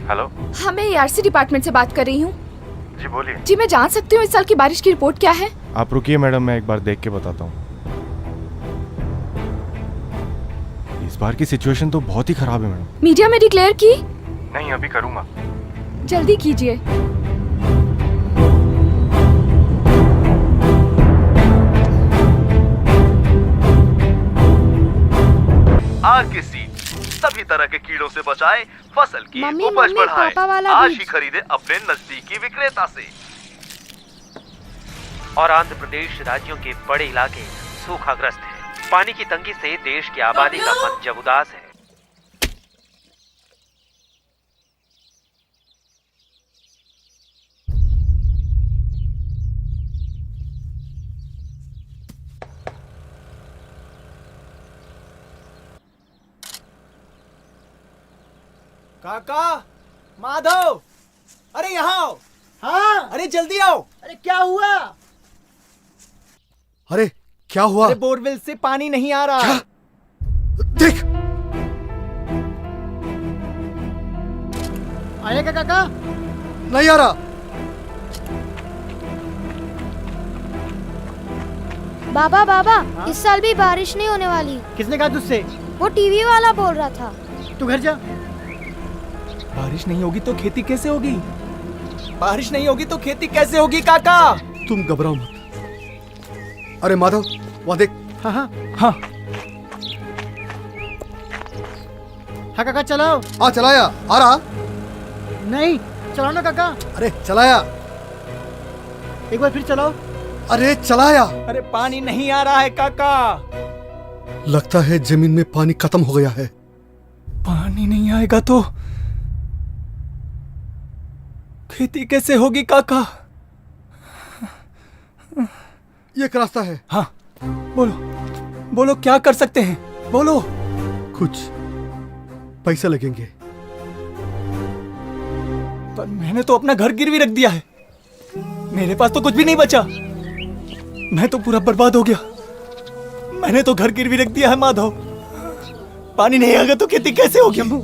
Speaker 3: हेलो,
Speaker 2: हाँ, मैं एआरसी डिपार्टमेंट से बात कर रही हूँ।
Speaker 3: जी बोलिए।
Speaker 2: जी, मैं जान सकती हूँ इस साल की बारिश की रिपोर्ट क्या है?
Speaker 6: आप रुकिए मैडम, मैं एक बार देख के बताता हूँ। इस बार की सिचुएशन तो बहुत ही खराब है मैडम।
Speaker 2: मीडिया में डिक्लेयर की?
Speaker 3: नहीं, अभी करूँगा।
Speaker 2: जल्दी कीजिए।
Speaker 19: आर के सीड सभी तरह के कीड़ों से बचाए, फसल की
Speaker 2: मम्मी,
Speaker 19: उपज
Speaker 2: मम्मी,
Speaker 19: बढ़ाए।
Speaker 2: पापा वाला
Speaker 19: आज
Speaker 2: बीज।
Speaker 19: ही खरीदे अपने नजदीकी विक्रेता से।
Speaker 22: और आंध्र प्रदेश राज्यों के बड़े इलाके सूखाग्रस्त हैं। पानी की तंगी से देश की आबादी का मन जब उदास है।
Speaker 4: काका,
Speaker 5: माधव, अरे यहाँ आओ।
Speaker 9: हाँ,
Speaker 5: अरे जल्दी आओ।
Speaker 9: अरे क्या हुआ?
Speaker 10: अरे क्या हुआ?
Speaker 5: अरे बोरवेल से पानी नहीं आ रहा।
Speaker 10: क्या? देख,
Speaker 9: आएगा काका?
Speaker 10: नहीं आ रहा।
Speaker 1: बाबा बाबा, इस साल भी बारिश नहीं होने वाली।
Speaker 9: किसने कहा तुझसे?
Speaker 1: वो टीवी वाला बोल रहा था।
Speaker 9: तू घर जा।
Speaker 5: बारिश नहीं होगी तो खेती कैसे होगी? बारिश नहीं होगी तो खेती कैसे होगी काका?
Speaker 10: तुम घबराओ मत। अरे माधव, वहाँ देख।
Speaker 9: हाँ हाँ
Speaker 5: हाँ
Speaker 9: हाँ काका चलाओ।
Speaker 10: हाँ चलाया। आ रहा?
Speaker 9: नहीं, चलाओ ना काका।
Speaker 10: अरे चलाया।
Speaker 9: एक बार फिर चलाओ।
Speaker 10: अरे चलाया।
Speaker 5: अरे पानी नहीं आ रहा है काका।
Speaker 10: लगता है जमीन में पानी खत्म हो गया है।
Speaker 5: पानी नहीं आएगा तो खेती कैसे होगी काका?
Speaker 10: ये एक रास्ता है।
Speaker 5: हाँ बोलो, बोलो क्या कर सकते हैं, बोलो।
Speaker 10: कुछ पैसे लगेंगे।
Speaker 5: पर मैंने तो अपना घर गिरवी रख दिया है, मेरे पास तो कुछ भी नहीं बचा। मैं तो पूरा बर्बाद हो गया। मैंने तो घर गिरवी रख दिया है माधव। पानी नहीं आएगा तो खेती कैसे होगी?
Speaker 9: शंभू,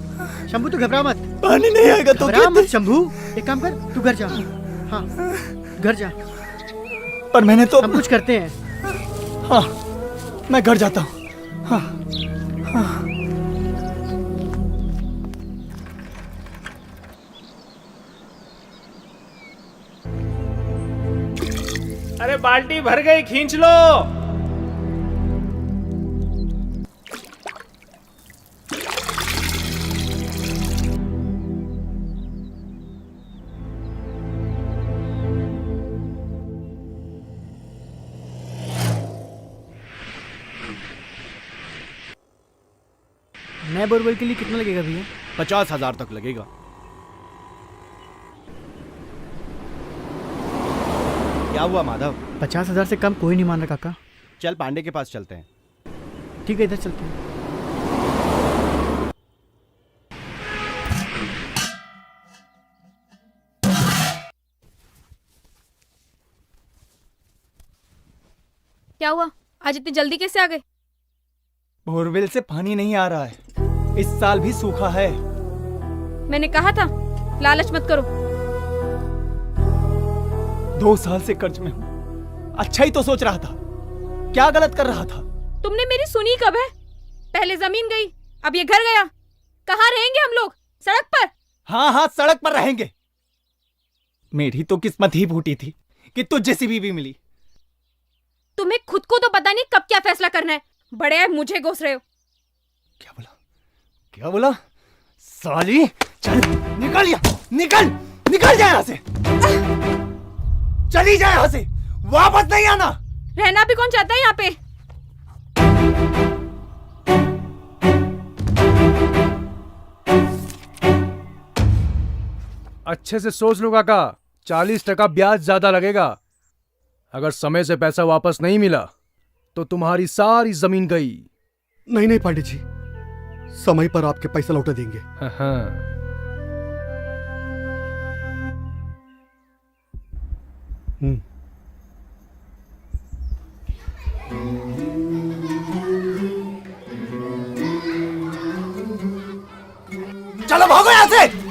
Speaker 9: शंभू तू घबरा मत।
Speaker 5: पानी नहीं आएगा तो
Speaker 9: घबरा मत शंभू। एक काम कर, तू घर जा। हाँ घर जा।
Speaker 5: पर मैंने तो
Speaker 9: हम कुछ करते हैं।
Speaker 5: हाँ मैं घर जाता हूँ। हाँ हाँ
Speaker 18: अरे बाल्टी भर गई, खींच लो।
Speaker 9: नए बोरवेल के लिए कितना लगेगा भैया?
Speaker 4: 50,000 तक लगेगा। क्या हुआ माधव?
Speaker 9: 50,000 से कम कोई नहीं मान रहा काका।
Speaker 4: चल पांडे के पास चलते हैं।
Speaker 9: ठीक है, इधर चलते हैं।
Speaker 2: क्या हुआ? आज इतनी जल्दी कैसे आ गए?
Speaker 5: बोरवेल से पानी नहीं आ रहा है, इस साल भी सूखा है।
Speaker 2: मैंने कहा था लालच मत करो।
Speaker 5: 2 साल से कर्ज में हूँ, अच्छा ही तो सोच रहा था, क्या गलत कर रहा था?
Speaker 2: तुमने मेरी सुनी कब है? पहले जमीन गई, अब ये घर गया। कहाँ रहेंगे हम लोग? सड़क पर?
Speaker 5: हाँ हाँ सड़क पर रहेंगे। मेरी तो किस्मत ही फूटी थी कि तुझ जैसी बीवी मिली।
Speaker 2: तुम्हें खुद को तो पता नहीं कब क्या फैसला करना है, बड़े मुझे घोस रहे हो।
Speaker 5: क्या बोला? क्या बोला? साली चल निकल यहाँ, निकल निकल जा यहाँ से, चली जा यहाँ से, वापस नहीं आना।
Speaker 2: रहना भी कौन चाहता है यहाँ पे?
Speaker 4: अच्छे से सोच लो काका, 40% ब्याज ज्यादा लगेगा। अगर समय से पैसा वापस नहीं मिला तो तुम्हारी सारी जमीन गई।
Speaker 10: नहीं नहीं पांडे जी, समय पर आपके पैसा लौटा देंगे।
Speaker 4: हाँ।
Speaker 5: चलो भागो यहाँ से।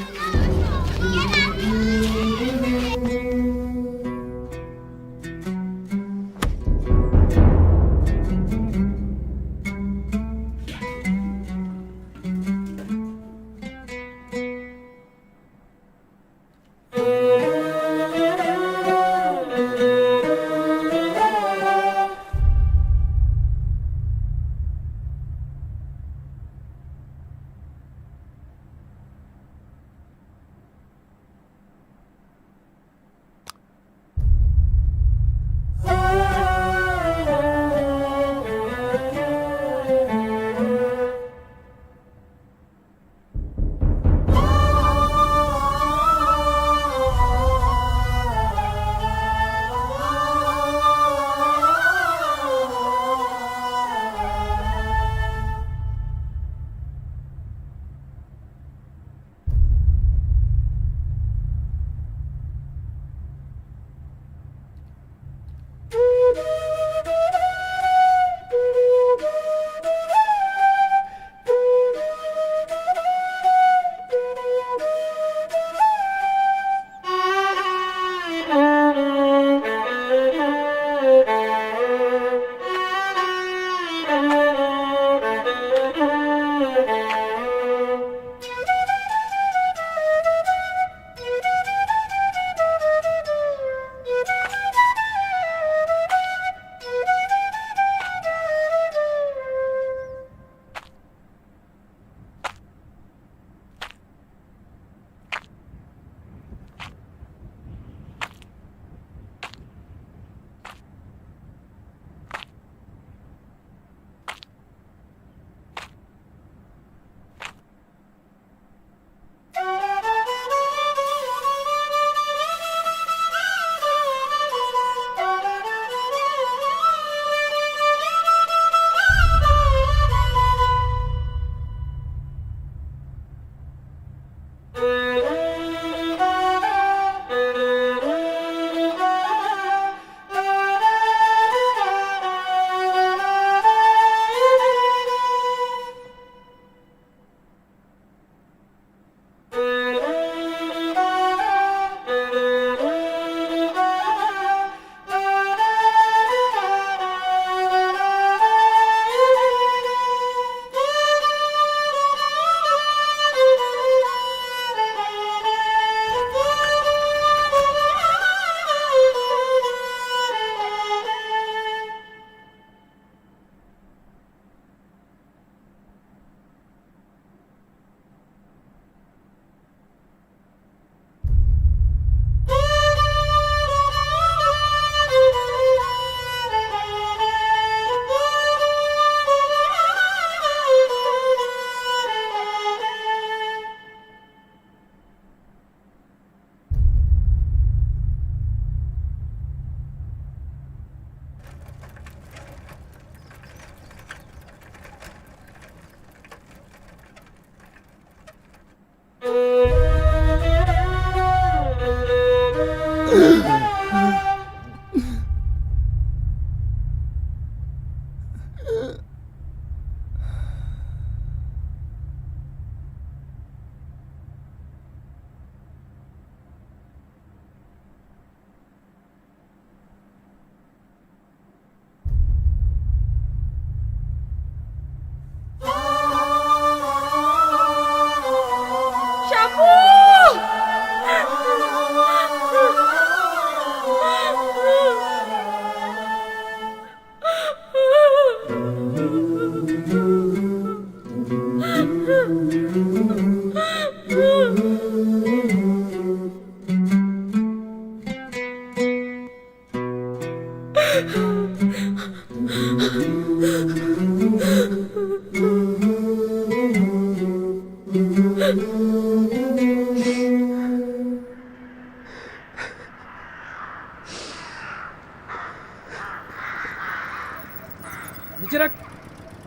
Speaker 4: नीचे रख,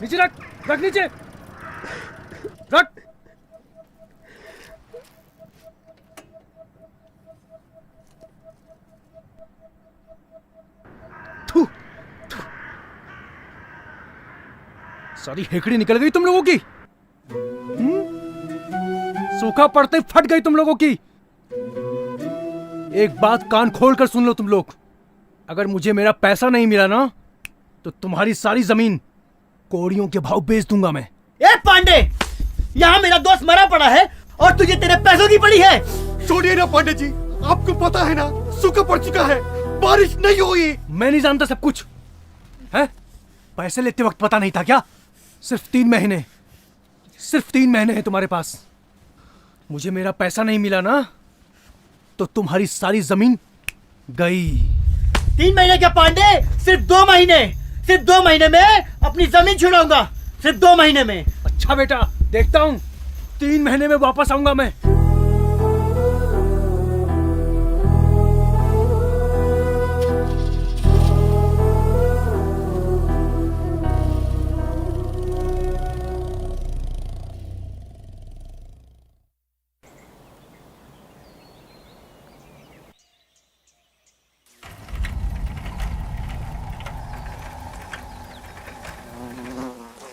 Speaker 4: नीचे रख, रख नीचे, रख। थू, थू। सारी हेकड़ी निकल गई तुम लोगों की। सूखा पड़ते फट गई तुम लोगों की। एक बात कान खोल कर सुन लो तुम लोग, अगर मुझे मेरा पैसा नहीं मिला ना तो तुम्हारी सारी जमीन कौड़ियों के भाव बेच दूंगा मैं।
Speaker 9: ए पांडे, यहाँ मेरा दोस्त मरा पड़ा है और तुझे तेरे पैसों की पड़ी है।
Speaker 10: छोड़िए ना पांडे जी, आपको पता है ना सूखा पड़ चुका है, बारिश नहीं हुई।
Speaker 4: मैं नहीं जानता सब कुछ है? पैसे लेते वक्त पता नहीं था क्या? सिर्फ 3 महीने, सिर्फ 3 महीने हैं तुम्हारे पास। मुझे मेरा पैसा नहीं मिला ना तो तुम्हारी सारी जमीन गई।
Speaker 9: 3 महीने क्या पांडे, सिर्फ 2 महीने, सिर्फ 2 महीने में अपनी जमीन छुड़ाऊंगा, सिर्फ 2 महीने में।
Speaker 4: अच्छा बेटा, देखता हूँ 3 महीने में वापस आऊंगा मैं।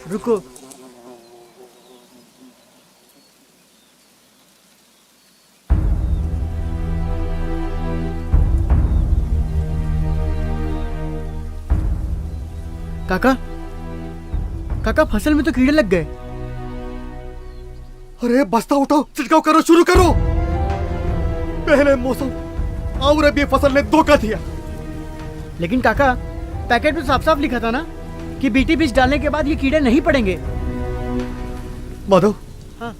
Speaker 9: रुको, काका, काका फसल में तो कीड़े लग गए।
Speaker 10: अरे बस्ता उठाओ, छिड़काव करो, शुरू करो। पहले मौसम और अब ये फसल ने धोखा दिया।
Speaker 9: लेकिन काका, पैकेट में साफ साफ लिखा था ना कि बीटी बीज डालने के बाद ये कीड़े नहीं पड़ेंगे।
Speaker 10: माधव,
Speaker 9: हाँ?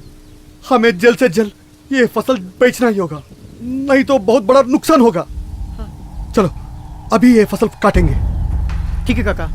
Speaker 10: हमें जल्द से जल्द ये फसल बेचना ही होगा, नहीं तो बहुत बड़ा नुकसान होगा। हाँ। चलो अभी ये फसल काटेंगे।
Speaker 9: ठीक है काका।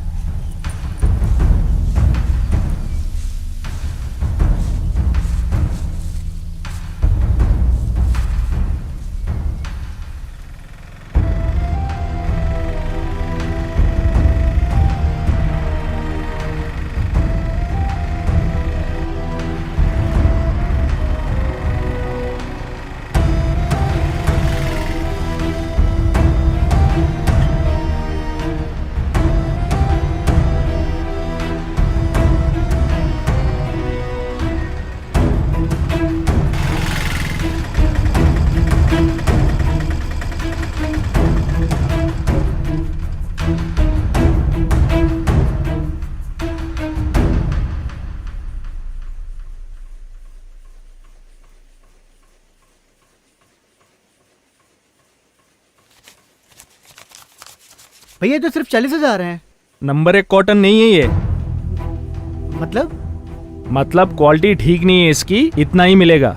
Speaker 9: भैया तो सिर्फ 40,000 हैं।
Speaker 13: नंबर 1 कॉटन नहीं है ये।
Speaker 9: मतलब
Speaker 13: क्वालिटी ठीक नहीं है इसकी, इतना ही मिलेगा।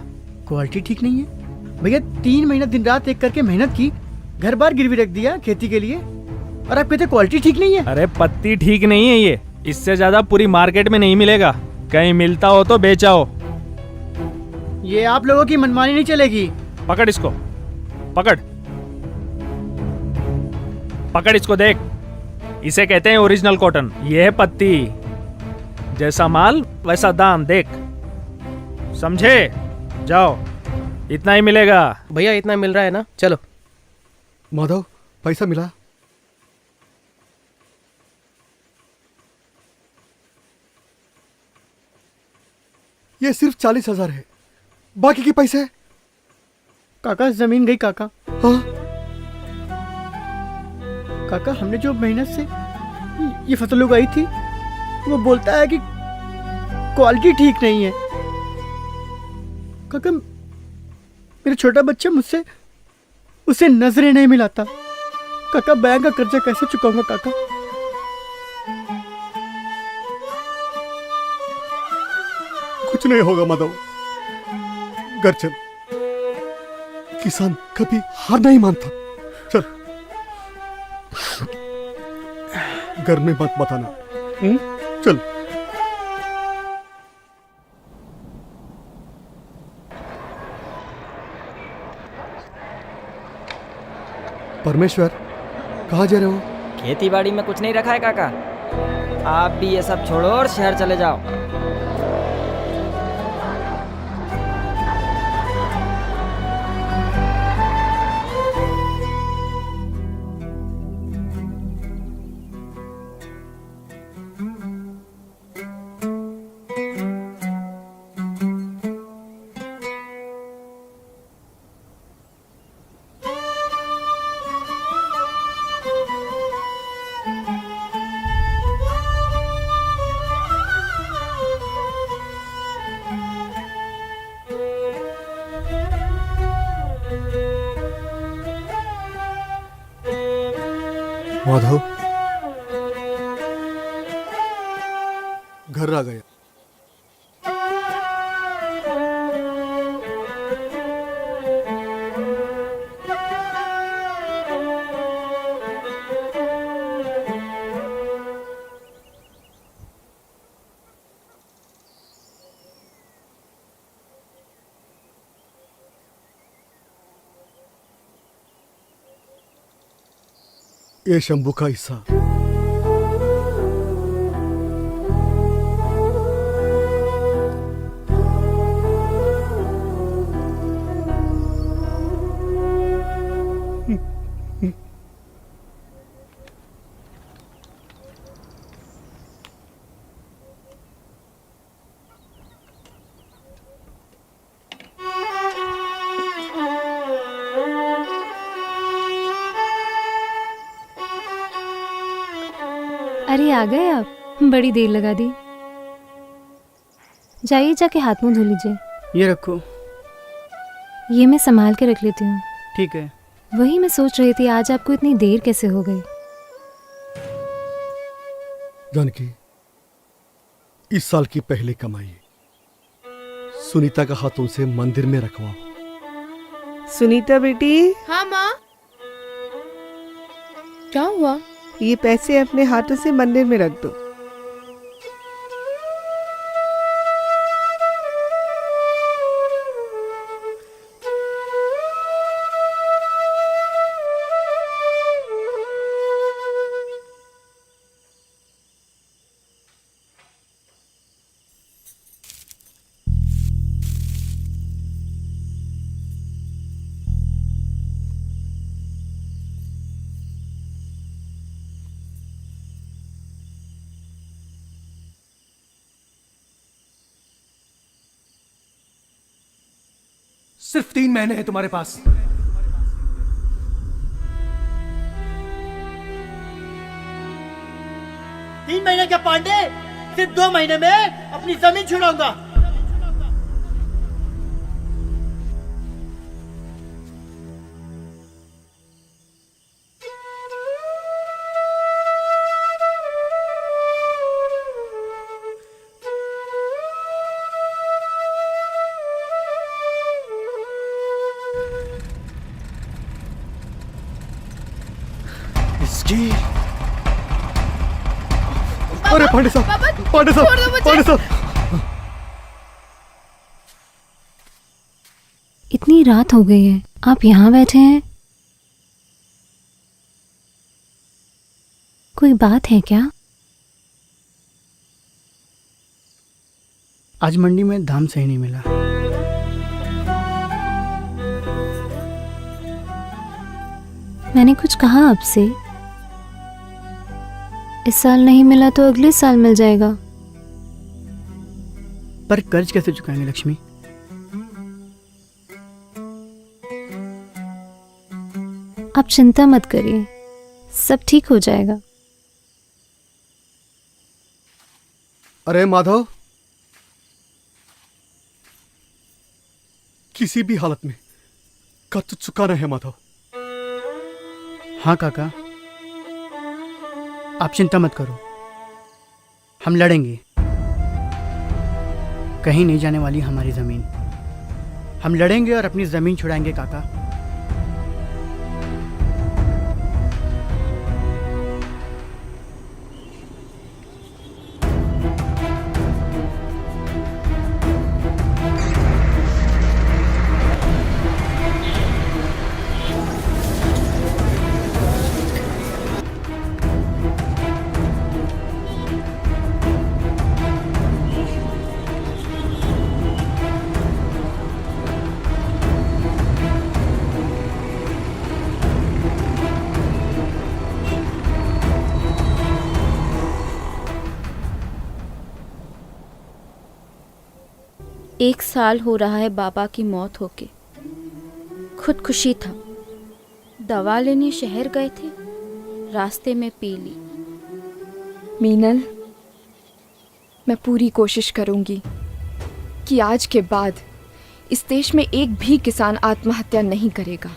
Speaker 9: क्वालिटी ठीक नहीं है भैया? 3 महीना दिन रात एक करके मेहनत की, घर बार गिरवी रख दिया खेती के लिए, और आप कहते क्वालिटी ठीक नहीं है?
Speaker 13: अरे पत्ती ठीक नहीं है ये, इससे ज्यादा पूरी मार्केट में नहीं मिलेगा। कहीं मिलता हो तो बेचाओ।
Speaker 9: ये आप लोगों की मनमानी नहीं चलेगी।
Speaker 13: पकड़ इसको, पकड़ पकड़ इसको, देख, इसे कहते हैं ओरिजिनल कॉटन। ये है पत्ती, जैसा माल वैसा दाम, देख, समझे? जाओ, इतना ही मिलेगा।
Speaker 14: भैया इतना मिल रहा है ना, चलो।
Speaker 10: माधव, पैसा मिला? ये सिर्फ 40,000 है, बाकी के पैसे?
Speaker 9: काका जमीन गई काका।
Speaker 10: हाँ?
Speaker 9: काका हमने जो मेहनत से ये फसल उगाई थी, वो बोलता है कि क्वालिटी ठीक नहीं है। काका मेरा छोटा बच्चा मुझसे उसे नजरें नहीं मिलाता। काका बैंक का कर्जा कैसे चुकाऊंगा काका?
Speaker 10: कुछ नहीं होगा माधव, घर चल। किसान कभी हार नहीं मानता। चल घर में मत बताना। चल। परमेश्वर, कहाँ जा रहे हो?
Speaker 12: खेती बाड़ी में कुछ नहीं रखा है काका, आप भी ये सब छोड़ो और शहर चले जाओ।
Speaker 10: माधव, घर आ गया। ये शंभू का हिस्सा।
Speaker 17: अरे आ गए आप, बड़ी देर लगा दी। जाइए जाके हाथ मुंह धो लीजिए।
Speaker 9: ये रखो।
Speaker 17: ये मैं संभाल के रख लेती हूँ।
Speaker 9: ठीक है।
Speaker 17: वही मैं सोच रही थी आज आपको इतनी देर कैसे हो गई।
Speaker 10: जानकी, इस साल की पहली कमाई सुनीता का हाथों से मंदिर में रखवाओ।
Speaker 11: सुनीता बेटी।
Speaker 21: हाँ माँ। क्या हुआ?
Speaker 11: ये पैसे अपने हाथों से मंदिर में रख दो।
Speaker 4: सिर्फ 3 महीने हैं तुम्हारे पास।
Speaker 9: तीन महीने क्या पांडे, सिर्फ 2 महीने में अपनी जमीन छुड़ाऊंगा।
Speaker 10: अरे पांडे साहब, पांडे साहब, पांडे साहब।
Speaker 17: इतनी रात हो गई है, आप यहाँ बैठे हैं? कोई बात है क्या?
Speaker 9: आज मंडी में दाम सही नहीं मिला।
Speaker 17: मैंने कुछ कहा आपसे? इस साल नहीं मिला तो अगले साल मिल जाएगा।
Speaker 9: पर कर्ज कैसे चुकाएंगे लक्ष्मी?
Speaker 17: आप चिंता मत करिए, सब ठीक हो जाएगा।
Speaker 10: अरे माधव, किसी भी हालत में का तो चुकाना है माधव।
Speaker 9: हाँ काका, आप चिंता मत करो, हम लड़ेंगे। कहीं नहीं जाने वाली हमारी जमीन। हम लड़ेंगे और अपनी जमीन छुड़ाएंगे काका।
Speaker 15: एक साल हो रहा है बाबा की मौत होके। खुदकुशी था। दवा लेने शहर गए थे, रास्ते में पी ली।
Speaker 2: मीनल, मैं पूरी कोशिश करूंगी कि आज के बाद इस देश में एक भी किसान आत्महत्या नहीं करेगा।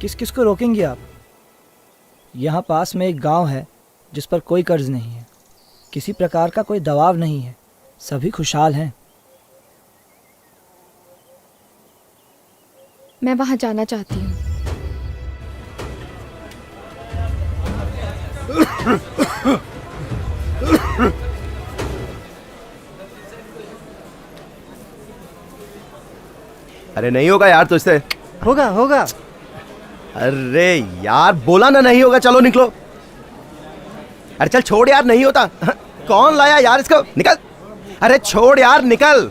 Speaker 12: किस किस को रोकेंगे आप? यहाँ पास में एक गांव है जिस पर कोई कर्ज नहीं है, किसी प्रकार का कोई दबाव नहीं है, सभी खुशहाल हैं।
Speaker 2: मैं वहां जाना चाहती हूँ।
Speaker 19: अरे नहीं होगा यार तुझसे।
Speaker 9: होगा होगा।
Speaker 19: अरे यार बोला ना नहीं होगा, चलो निकलो। अरे चल छोड़ यार, नहीं होता। कौन लाया यार इसको, निकल। अरे छोड़ यार, निकल।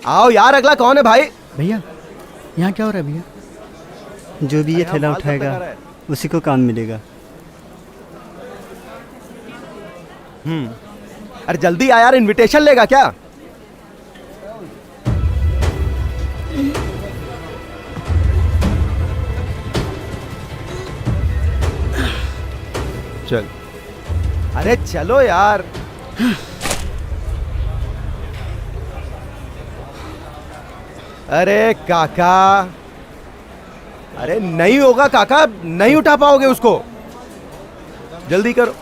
Speaker 19: आओ यार, अगला कौन है भाई?
Speaker 9: भैया यहाँ क्या हो रहा है भैया?
Speaker 16: जो भी ये थैला उठाएगा उसी को काम मिलेगा।
Speaker 19: अरे जल्दी आ यार, इनविटेशन लेगा क्या? चल। अरे चलो यार। अरे काका, अरे नहीं होगा काका, नहीं उठा पाओगे उसको, जल्दी करो।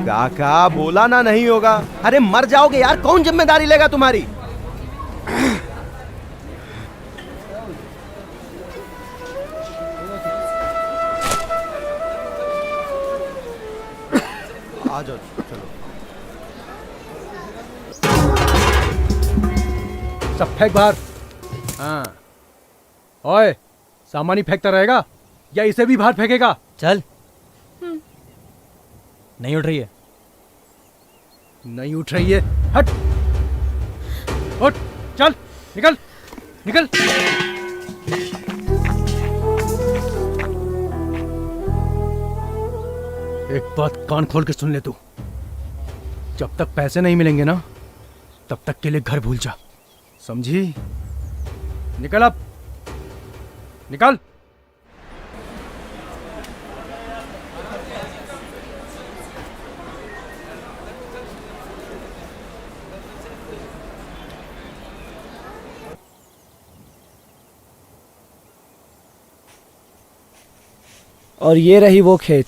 Speaker 19: काका बोला ना नहीं होगा। अरे मर जाओगे यार, कौन जिम्मेदारी लेगा तुम्हारी? आ जाओ, चलो।
Speaker 4: सब फेंक बाहर। हाँ, ओए, सामान ही फेंकता रहेगा या इसे भी बाहर फेंकेगा?
Speaker 12: चल। नहीं उठ रही है।
Speaker 4: नहीं उठ रही है, हट। उठ, चल, निकल, निकल। एक बात कान खोल के सुन ले तू, जब तक पैसे नहीं मिलेंगे ना, तब तक के लिए घर भूल जा, समझी? निकल अब, निकल।
Speaker 12: और ये रही वो खेत।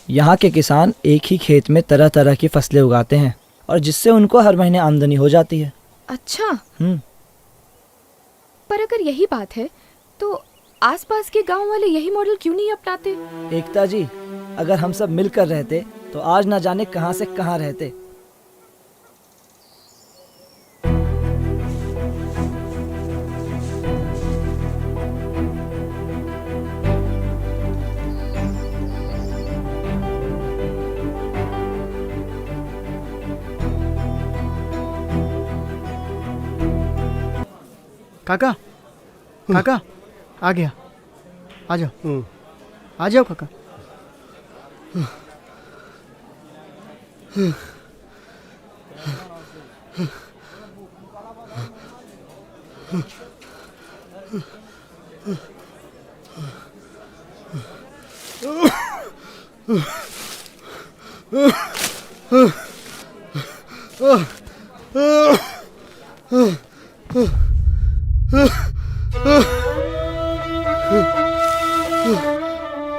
Speaker 12: यहाँ के किसान एक ही खेत में तरह तरह की फसलें उगाते हैं और जिससे उनको हर महीने आमदनी हो जाती है।
Speaker 2: अच्छा। पर अगर यही बात है तो आसपास के गांव वाले यही मॉडल क्यों नहीं अपनाते?
Speaker 12: एकता जी, अगर हम सब मिलकर रहते तो आज ना जाने कहां से कहां रहते।
Speaker 9: काका, काका, आ गया। आ जाओ, आ जाओ काका।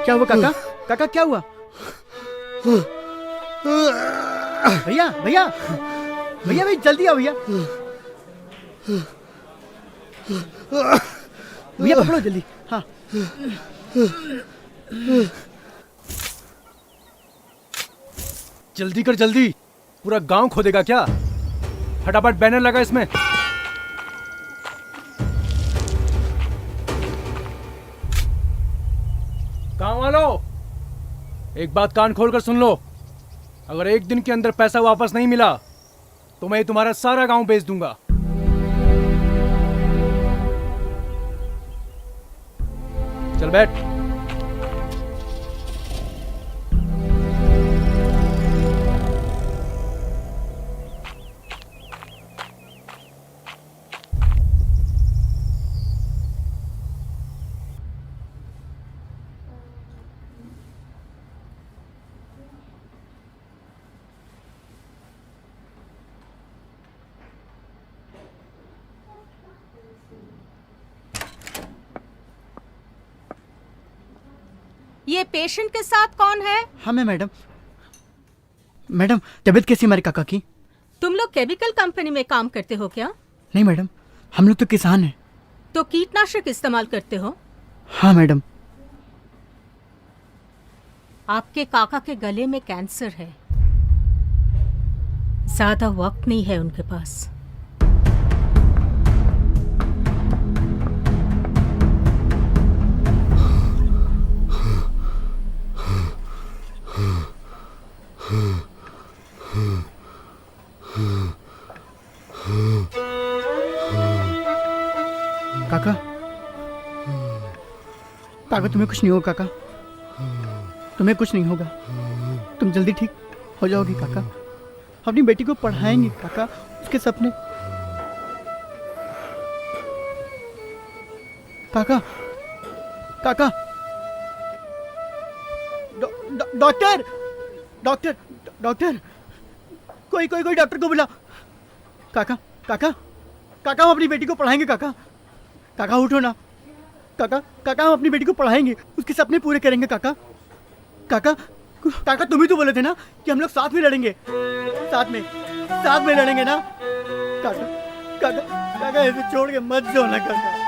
Speaker 9: क्या हुआ काका? काका क्या हुआ? भैया भैया भैया भाई जल्दी आओ भैया। भैया पकड़ो जल्दी। हाँ
Speaker 4: जल्दी कर जल्दी, पूरा गांव खोदेगा क्या? फटाफट बैनर लगा इसमें। गांव वालों, एक बात कान खोलकर सुन लो, अगर एक दिन के अंदर पैसा वापस नहीं मिला तो मैं तुम्हारा सारा गांव बेच दूंगा। चल बैठ।
Speaker 11: ये पेशेंट के साथ कौन है?
Speaker 9: हाँ मैं मैडम। मैडम तबीयत कैसी हमारे काका की?
Speaker 11: तुम लोग केमिकल कंपनी में काम करते हो क्या?
Speaker 9: नहीं मैडम, हम लोग तो किसान हैं।
Speaker 11: तो कीटनाशक इस्तेमाल करते हो?
Speaker 9: हाँ मैडम।
Speaker 11: आपके काका के गले में कैंसर है, ज्यादा वक्त नहीं है उनके पास।
Speaker 9: काका काका तुम्हें कुछ नहीं होगा काका, तुम्हें कुछ नहीं होगा, तुम जल्दी ठीक हो जाओगे काका। अपनी बेटी को पढ़ाएंगे काका, उसके सपने। काका काका डॉक्टर डॉक्टर डॉक्टर कोई कोई कोई डॉक्टर को बुला। काका काका काका हम अपनी बेटी को पढ़ाएंगे काका। काका उठो ना काका, काका हम अपनी बेटी को पढ़ाएंगे, उसके सपने पूरे करेंगे काका। काका काका तुम ही तो बोले थे ना कि हम लोग साथ में लड़ेंगे, साथ में लड़ेंगे ना काका। काका काका ऐसे छोड़ के मत जाओ ना काका।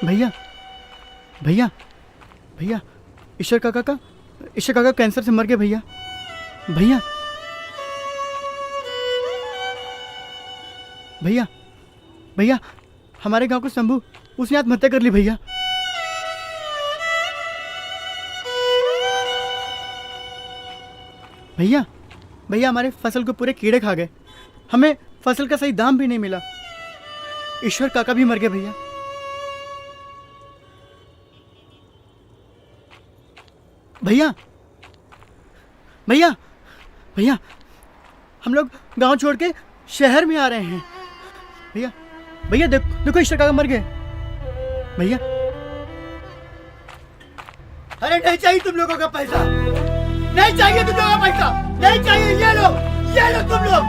Speaker 9: भैया भैया भैया ईश्वर काका कैंसर से मर गए भैया। भैया भैया भैया हमारे गांव को शंभू, उसने आत्महत्या कर ली भैया। भैया भैया हमारे फसल को पूरे कीड़े खा गए, हमें फसल का सही दाम भी नहीं मिला। ईश्वर काका भी मर गए भैया। भैया भैया भैया हम लोग गांव छोड़ के शहर में आ रहे हैं भैया। भैया देखो ईश्वर काका मर गए भैया। अरे नहीं चाहिए तुम लोगों का पैसा, नहीं चाहिए तुम लोगों का पैसा, नहीं चाहिए। ये लो तुम लोग,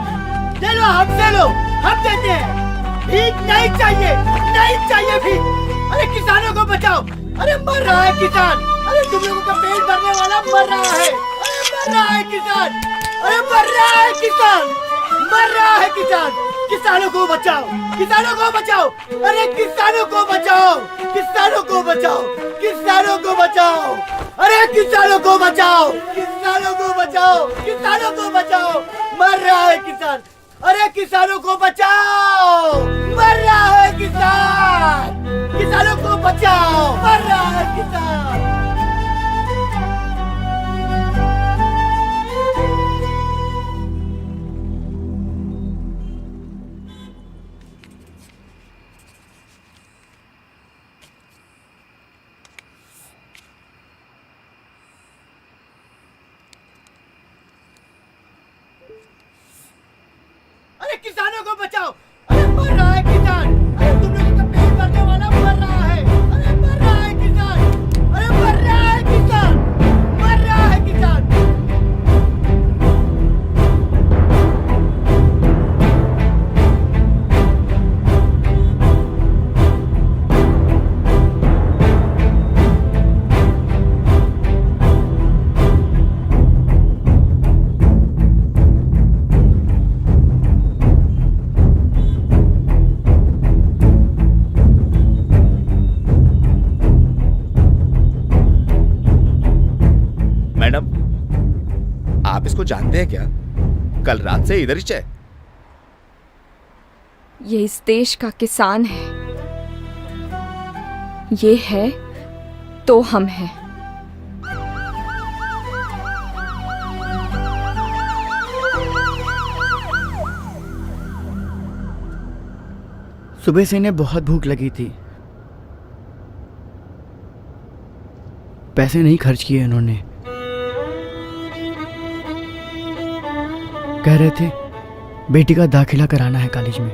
Speaker 9: ले लो, हमसे लो, हम देते हैं। भीख नहीं चाहिए, नहीं चाहिए भीख। अरे किसानों को बचाओ, अरे मर रहा है किसान। अरे तुम लोगों का पेट भरने वाला मर रहा है, अरे मर रहा है किसान, अरे मर रहा है किसान, मर रहा है किसान। किसानों को बचाओ, किसानों को बचाओ, अरे किसानों को बचाओ, किसानों को बचाओ, किसानों को बचाओ, अरे किसानों को बचाओ, किसानों को बचाओ, किसानों को बचाओ। मर रहा है किसान, अरे किसानों को बचाओ, मर रहा है किसान, किसानों को बचाओ, मर रहा है किसान। किसानों को बचाओ। अरे मर रहा है किसान, अरे तुम लोगों का पेट भरने वाला मर रहा है। अरे मर रहा है किसान, अरे मर रहा है किसान, मर रहा है किसान।
Speaker 19: मैडम, आप इसको जानते हैं क्या? कल रात से इधर ही है।
Speaker 2: ये इस देश का किसान है। ये है तो हम हैं।
Speaker 9: सुबह से इन्हें बहुत भूख लगी थी। पैसे नहीं खर्च किए इन्होंने। कह रहे थे बेटी का दाखिला कराना है कॉलेज में।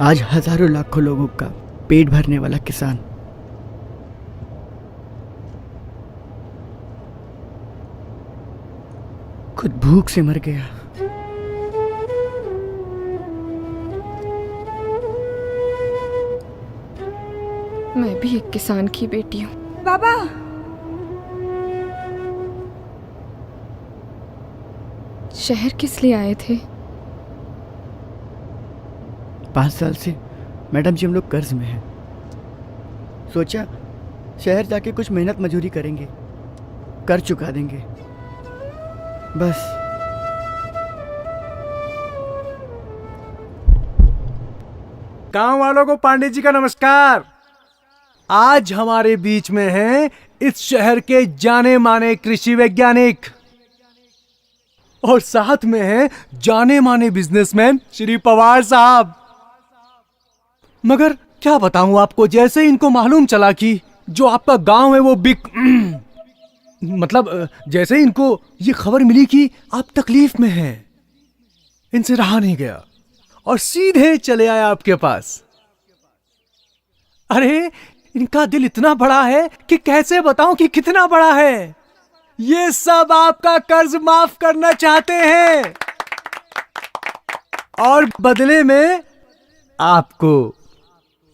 Speaker 9: आज हजारों लाखों लोगों का पेट भरने वाला किसान खुद भूख से मर गया।
Speaker 2: मैं भी एक किसान की बेटी हूँ।
Speaker 11: बाबा,
Speaker 2: शहर किस लिए आए थे?
Speaker 9: 5 साल से मैडम जी हम लोग कर्ज में हैं। सोचा शहर जाके कुछ मेहनत मजदूरी करेंगे, कर चुका देंगे बस।
Speaker 4: गांव वालों को पांडे जी का नमस्कार। आज हमारे बीच में हैं इस शहर के जाने माने कृषि वैज्ञानिक और साथ में हैं जाने माने बिजनेसमैन श्री पवार साहब। मगर क्या बताऊं आपको, जैसे इनको मालूम चला कि जो आपका गांव है वो मतलब जैसे इनको ये खबर मिली कि आप तकलीफ में हैं, इनसे रहा नहीं गया और सीधे चले आए आपके पास। अरे इनका दिल इतना बड़ा है कि कैसे बताऊं कि कितना बड़ा है। ये सब आपका कर्ज माफ करना चाहते हैं और बदले में आपको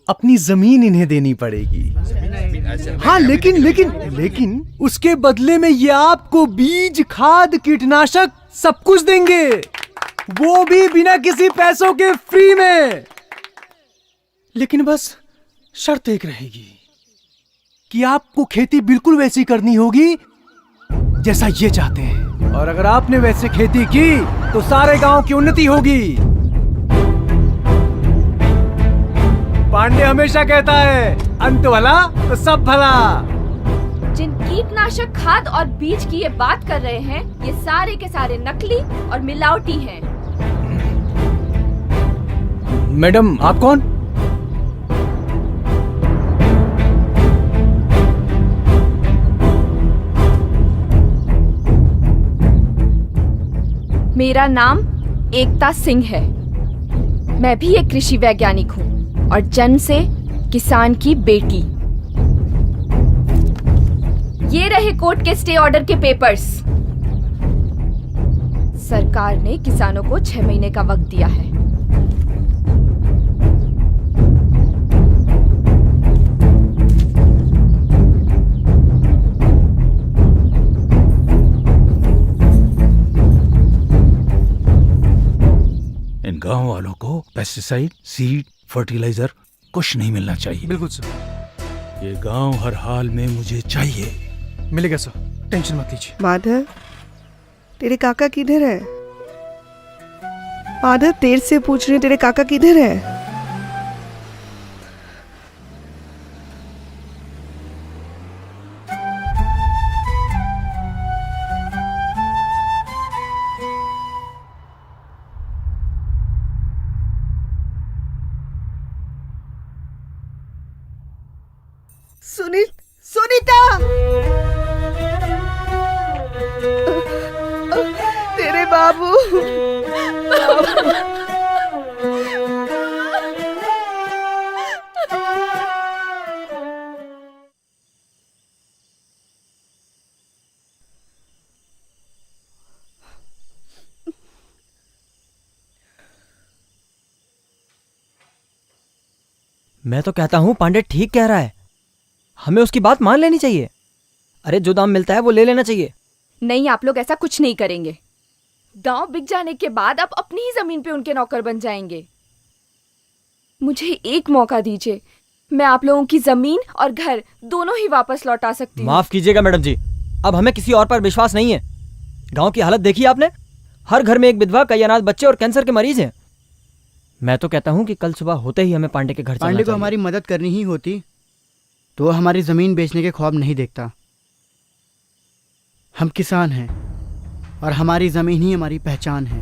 Speaker 4: अपनी जमीन इन्हें देनी पड़ेगी। हाँ, लेकिन उसके बदले में ये आपको बीज, खाद, कीटनाशक सब कुछ देंगे, वो भी बिना किसी पैसों के फ्री में। लेकिन बस शर्त एक रहेगी कि आपको खेती बिल्कुल वैसी करनी होगी जैसा ये चाहते हैं, और अगर आपने वैसे खेती की तो सारे गांव की उन्नति होगी। पांडे हमेशा कहता है अंत भला तो सब भला।
Speaker 2: जिन कीटनाशक, खाद और बीज की ये बात कर रहे हैं, ये सारे के सारे नकली और मिलावटी हैं।
Speaker 4: मैडम आप कौन?
Speaker 2: मेरा नाम एकता सिंह है। मैं भी एक कृषि वैज्ञानिक हूँ और जन्म से किसान की बेटी। ये रहे कोर्ट के स्टे ऑर्डर के पेपर्स। सरकार ने किसानों को 6 महीने का वक्त दिया है।
Speaker 18: इन गांव वालों को पेस्टिसाइड, सीड, फर्टिलाइजर कुछ नहीं मिलना चाहिए।
Speaker 4: बिल्कुल सर।
Speaker 18: ये गांव हर हाल में मुझे चाहिए।
Speaker 4: मिलेगा सर, टेंशन मत लीजिए।
Speaker 11: माधव, तेरे काका किधर है? माधव, तेरे से पूछ रही, तेरे काका किधर है? सुनीता, तेरे
Speaker 21: बाबू
Speaker 7: मैं तो कहता हूँ पांडे ठीक कह रहा है, हमें उसकी बात मान लेनी चाहिए। अरे जो दाम मिलता है वो ले लेना चाहिए।
Speaker 2: नहीं, आप लोग ऐसा कुछ नहीं करेंगे। गांव बिक जाने के बाद आप अपनी ही जमीन पे उनके नौकर बन जाएंगे। मुझे एक मौका दीजिए, मैं आप लोगों की जमीन और घर दोनों ही वापस लौटा सकती हूँ।
Speaker 7: माफ कीजिएगा मैडम जी, अब हमें किसी और पर विश्वास नहीं है। गांव की हालत देखी आपने, हर घर में एक विधवा, कई अनाथ बच्चे और कैंसर के मरीज हैं। मैं तो कहता हूँ कि कल सुबह होते ही हमें पांडे के घर चलना
Speaker 9: पांडे को
Speaker 7: चाहिए।
Speaker 9: हमारी मदद करनी ही होती तो वो हमारी जमीन बेचने के ख्वाब नहीं देखता। हम किसान हैं और हमारी जमीन ही हमारी पहचान है।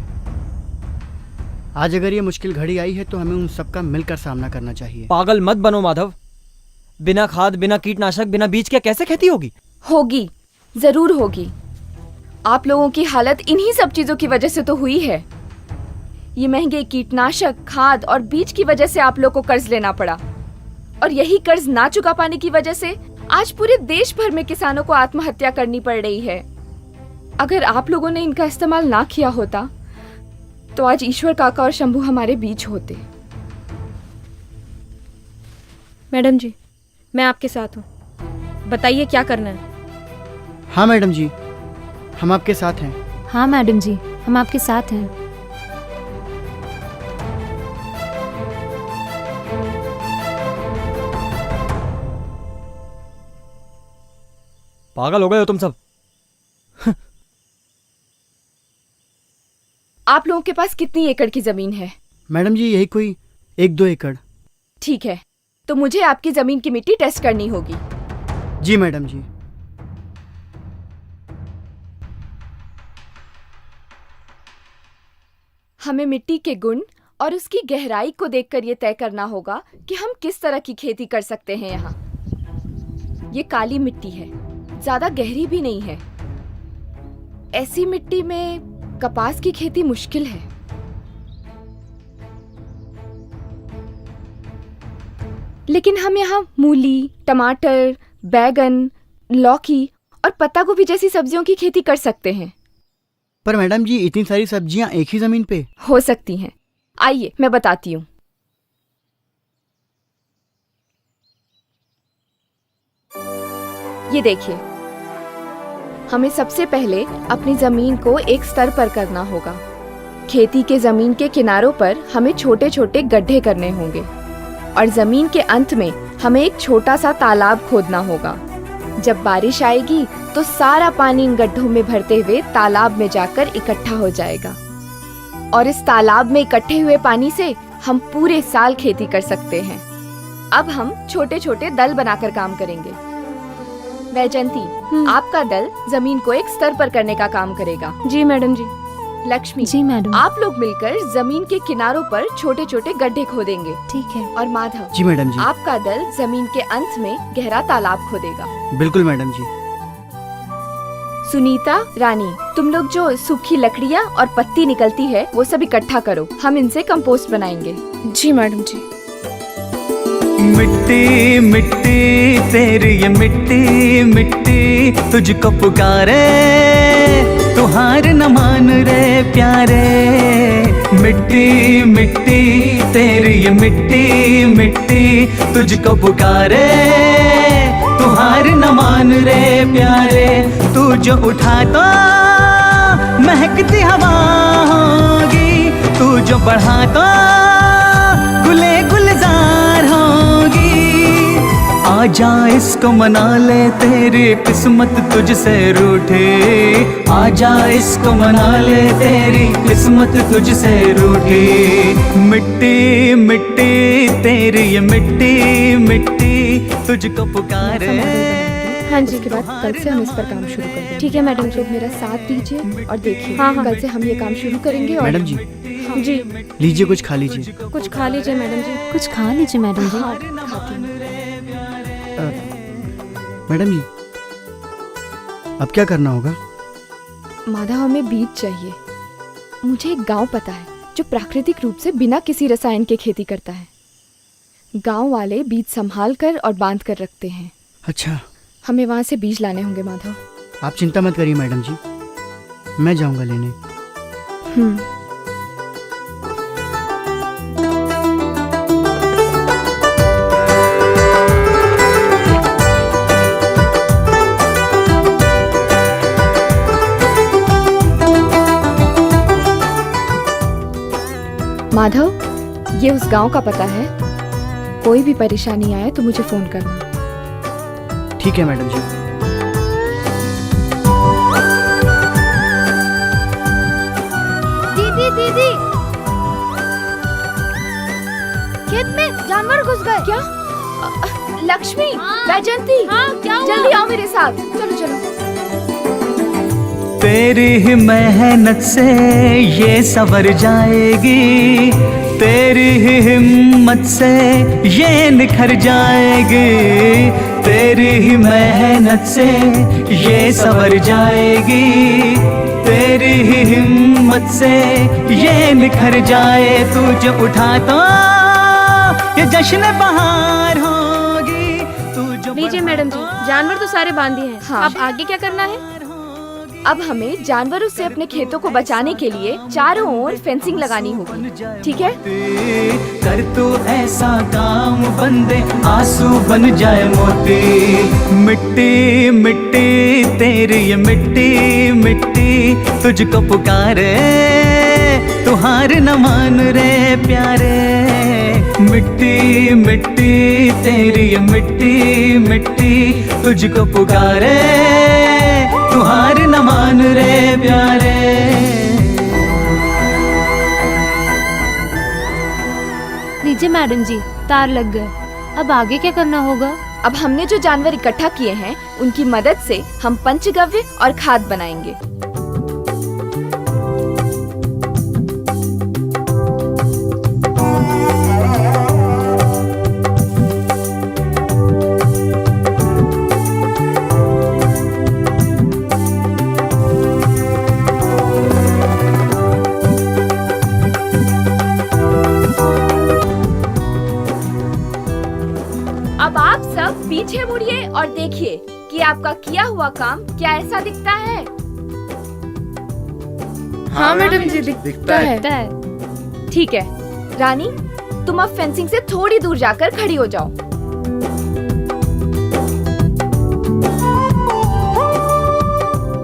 Speaker 9: आज अगर ये मुश्किल घड़ी आई है तो हमें उन सबका मिलकर सामना करना चाहिए।
Speaker 7: पागल मत बनो माधव, बिना खाद, बिना कीटनाशक, बिना बीज के कैसे खेती होगी?
Speaker 2: होगी, जरूर होगी। आप लोगों की हालत इन्हीं सब चीजों की वजह से तो हुई है। ये महंगे कीटनाशक, खाद और बीज की वजह से आप लोग को कर्ज लेना पड़ा, और यही कर्ज ना चुका पाने की वजह से आज पूरे देश भर में किसानों को आत्महत्या करनी पड़ रही है। अगर आप लोगों ने इनका इस्तेमाल ना किया होता तो आज ईश्वर काका और शंभू हमारे बीच होते।
Speaker 8: मैडम जी, मैं आपके साथ हूँ, बताइए क्या करना है।
Speaker 9: हाँ मैडम जी, हम आपके साथ हैं।
Speaker 17: हाँ मैडम जी, हम आपके साथ हैं।
Speaker 7: पागल हो गए हो तुम सब।
Speaker 2: आप लोगों के पास कितनी एकड़ की जमीन है?
Speaker 9: मैडम जी यही कोई 1-2 एकड़।
Speaker 2: ठीक है, तो मुझे आपकी जमीन की मिट्टी टेस्ट करनी होगी।
Speaker 9: जी मैडम जी।
Speaker 2: हमें मिट्टी के गुण और उसकी गहराई को देखकर यह तय करना होगा कि हम किस तरह की खेती कर सकते हैं। यहाँ ये काली मिट्टी है, ज्यादा गहरी भी नहीं है। ऐसी मिट्टी में कपास की खेती मुश्किल है। लेकिन हम यहाँ मूली, टमाटर, बैगन, लौकी और पत्ता गोभी जैसी सब्जियों की खेती कर सकते हैं।
Speaker 9: पर मैडम जी इतनी सारी सब्जियां एक ही जमीन पे
Speaker 2: हो सकती हैं। आइए मैं बताती हूँ। ये देखिए, हमें सबसे पहले अपनी जमीन को एक स्तर पर करना होगा। खेती के जमीन के किनारों पर हमें छोटे छोटे गड्ढे करने होंगे और जमीन के अंत में हमें एक छोटा सा तालाब खोदना होगा। जब बारिश आएगी तो सारा पानी इन गड्ढों में भरते हुए तालाब में जाकर इकट्ठा हो जाएगा और इस तालाब में इकट्ठे हुए पानी से हम पूरे साल खेती कर सकते हैं। अब हम छोटे छोटे दल बनाकर काम करेंगे। वैजंती, आपका दल जमीन को एक स्तर पर करने का काम करेगा।
Speaker 17: जी मैडम जी।
Speaker 2: लक्ष्मी
Speaker 17: जी मैडम।
Speaker 2: आप लोग मिलकर जमीन के किनारों पर छोटे छोटे गड्ढे खोदेंगे।
Speaker 17: ठीक है।
Speaker 2: और माधव
Speaker 9: जी मैडम जी।
Speaker 2: आपका दल जमीन के अंत में गहरा तालाब खोदेगा।
Speaker 9: बिल्कुल मैडम जी।
Speaker 2: सुनीता, रानी, तुम लोग जो सूखी लकड़ियाँ और पत्ती निकलती है वो सब इकट्ठा करो, हम इनसे कंपोस्ट बनाएंगे।
Speaker 21: जी मैडम जी।
Speaker 5: मिट्टी मिट्टी तेरी ये मिट्टी मिट्टी तुझको पुकारे, तू हार न मान रे प्यारे। मिट्टी मिट्टी तेरी ये मिट्टी मिट्टी तुझको पुकारे, तू हार न मान रे प्यारे। तू जो उठा तो महकती हवा होगी, तू जो बढ़ा तो गुले गुलजार होगी। आजा इसको मना ले, तेरी किस्मत तुझसे रूठे। आजा इसको मना ले, तेरी किस्मत तुझसे रूठे। मिट्टी मिट्टी तेरी ये मिट्टी मिट्टी तुझको पुकारे।
Speaker 2: हाँ जी, के बाद कल से हम इस पर काम शुरू करेंगे।
Speaker 17: ठीक है मैडम जी।
Speaker 2: लोग मेरा साथ दीजिए और देखिए।
Speaker 17: हाँ, हाँ।
Speaker 2: कल से हम ये काम शुरू करेंगे। और
Speaker 9: मैडम जी
Speaker 2: हाँ।
Speaker 17: जी
Speaker 9: लीजिए, कुछ खा लीजिए।
Speaker 17: कुछ खा लीजिए मैडम जी। कुछ खा लीजिए मैडम जी।
Speaker 2: हाँ, खाती हूँ।
Speaker 9: मैडम जी अब क्या करना होगा?
Speaker 2: माधव, हमें बीज चाहिए। मुझे एक गांव पता है जो प्राकृतिक रूप से बिना किसी रसायन के खेती करता है। गांव वाले बीज संभाल कर और बांध कर रखते हैं।
Speaker 9: अच्छा,
Speaker 2: हमें वहां से बीज लाने होंगे माधव।
Speaker 9: आप चिंता मत करिए मैडम जी, मैं जाऊंगा लेने।
Speaker 2: माधव, ये उस गांव का पता है। कोई भी परेशानी आए तो मुझे फोन करना।
Speaker 9: ठीक है मैडम जी।
Speaker 1: दीदी दीदी, खेत में जानवर घुस गए।
Speaker 2: क्या? लक्ष्मी, वैजंती,
Speaker 1: क्या हुआ?
Speaker 2: जल्दी आओ मेरे साथ। चलो चलो।
Speaker 5: तेरी ही मेहनत से ये सवर जाएगी, तेरी ही हिम्मत से ये निखर जाएगी, तेरी ही मेहनत से ये सवर जाएगी, तेरी ही हिम्मत से ये निखर जाए। तू जो उठा तो ये जश्न बहार होगी। तू जो
Speaker 8: लीजिए मैडम जी, जानवर तो सारे बांधे हैं।
Speaker 2: हाँ।
Speaker 8: अब आगे क्या करना है?
Speaker 2: अब हमें जानवरों से अपने खेतों को बचाने के लिए चारों ओर फेंसिंग लगानी होगी, ठीक है?
Speaker 5: कर तू ऐसा काम बंदे आंसू बन जाए मोती। मिट्टी मिट्टी तेरी ये मिट्टी मिट्टी तुझको पुकारे, तू हार न मान रे प्यारे। मिट्टी मिट्टी तेरी ये मिट्टी मिट्टी तुझको पुकारे, तू हार न मान रे प्यारे।
Speaker 8: लीजिए मैडम जी, तार लग गए। अब आगे क्या करना होगा?
Speaker 2: अब हमने जो जानवर इकट्ठा किए हैं उनकी मदद से हम पंचगव्य और खाद बनाएंगे। अब आप सब पीछे मुड़िए और देखिए कि आपका किया हुआ काम क्या ऐसा दिखता है।
Speaker 21: हाँ मैडम जी, दिखता है।
Speaker 2: ठीक है रानी, तुम अब फेंसिंग से थोड़ी दूर जाकर खड़ी हो जाओ।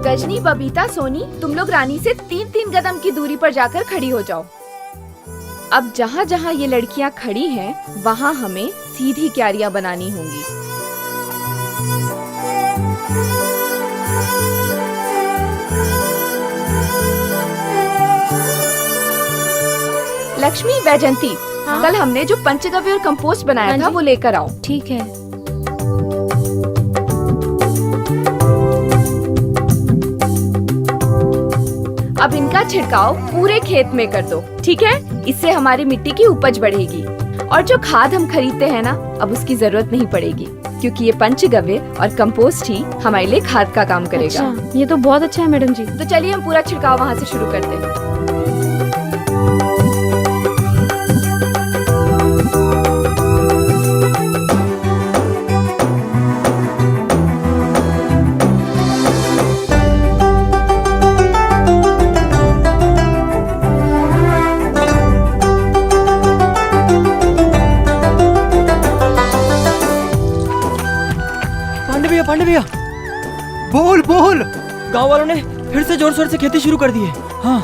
Speaker 2: गजनी, बबीता, सोनी, तुम लोग रानी से 3-3 कदम की दूरी पर जाकर खड़ी हो जाओ। अब जहाँ जहाँ ये लड़कियाँ खड़ी हैं, वहाँ हमें सीधी क्यारियाँ बनानी होंगी। लक्ष्मी, वैजंती, कल हमने जो पंचगव्य और कंपोस्ट बनाया था वो लेकर आओ।
Speaker 8: ठीक है।
Speaker 2: अब इनका छिड़काव पूरे खेत में कर दो, ठीक है? इससे हमारी मिट्टी की उपज बढ़ेगी। और जो खाद हम खरीदते हैं ना, अब उसकी जरूरत नहीं पड़ेगी, क्योंकि ये पंचगव्य और कंपोस्ट ही हमारे लिए खाद का काम करेगा।
Speaker 8: अच्छा, ये तो बहुत अच्छा है मैडम जी।
Speaker 2: तो चलिए हम पूरा छिड़काव वहाँ से शुरू करते हैं।
Speaker 7: पांडे भैया,
Speaker 9: बोल बोल।
Speaker 7: गांव वालों ने फिर से जोर शोर से खेती शुरू कर दी है। हाँ,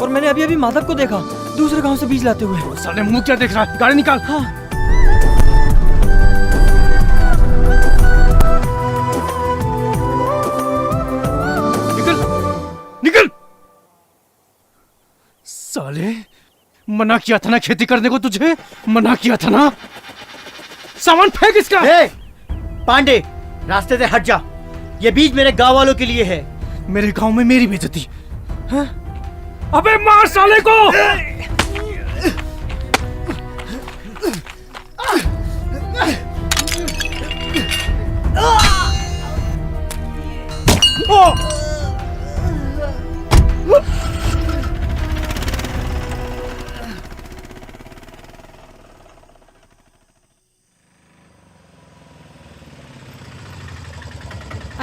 Speaker 7: और मैंने अभी माधव को देखा दूसरे गांव से बीज लाते हुए।
Speaker 4: साले मुंह क्या देख रहा है? गाड़ी निकाल।
Speaker 7: हाँ।
Speaker 4: निकल निकल। साले, मना किया था ना खेती करने को, तुझे मना किया था ना। सामान फेंक इसका।
Speaker 9: पांडे, रास्ते से हट जा। ये बीज मेरे गांव वालों के लिए है।
Speaker 4: मेरे गांव में मेरी बेइज्जती। अबे मार साले को।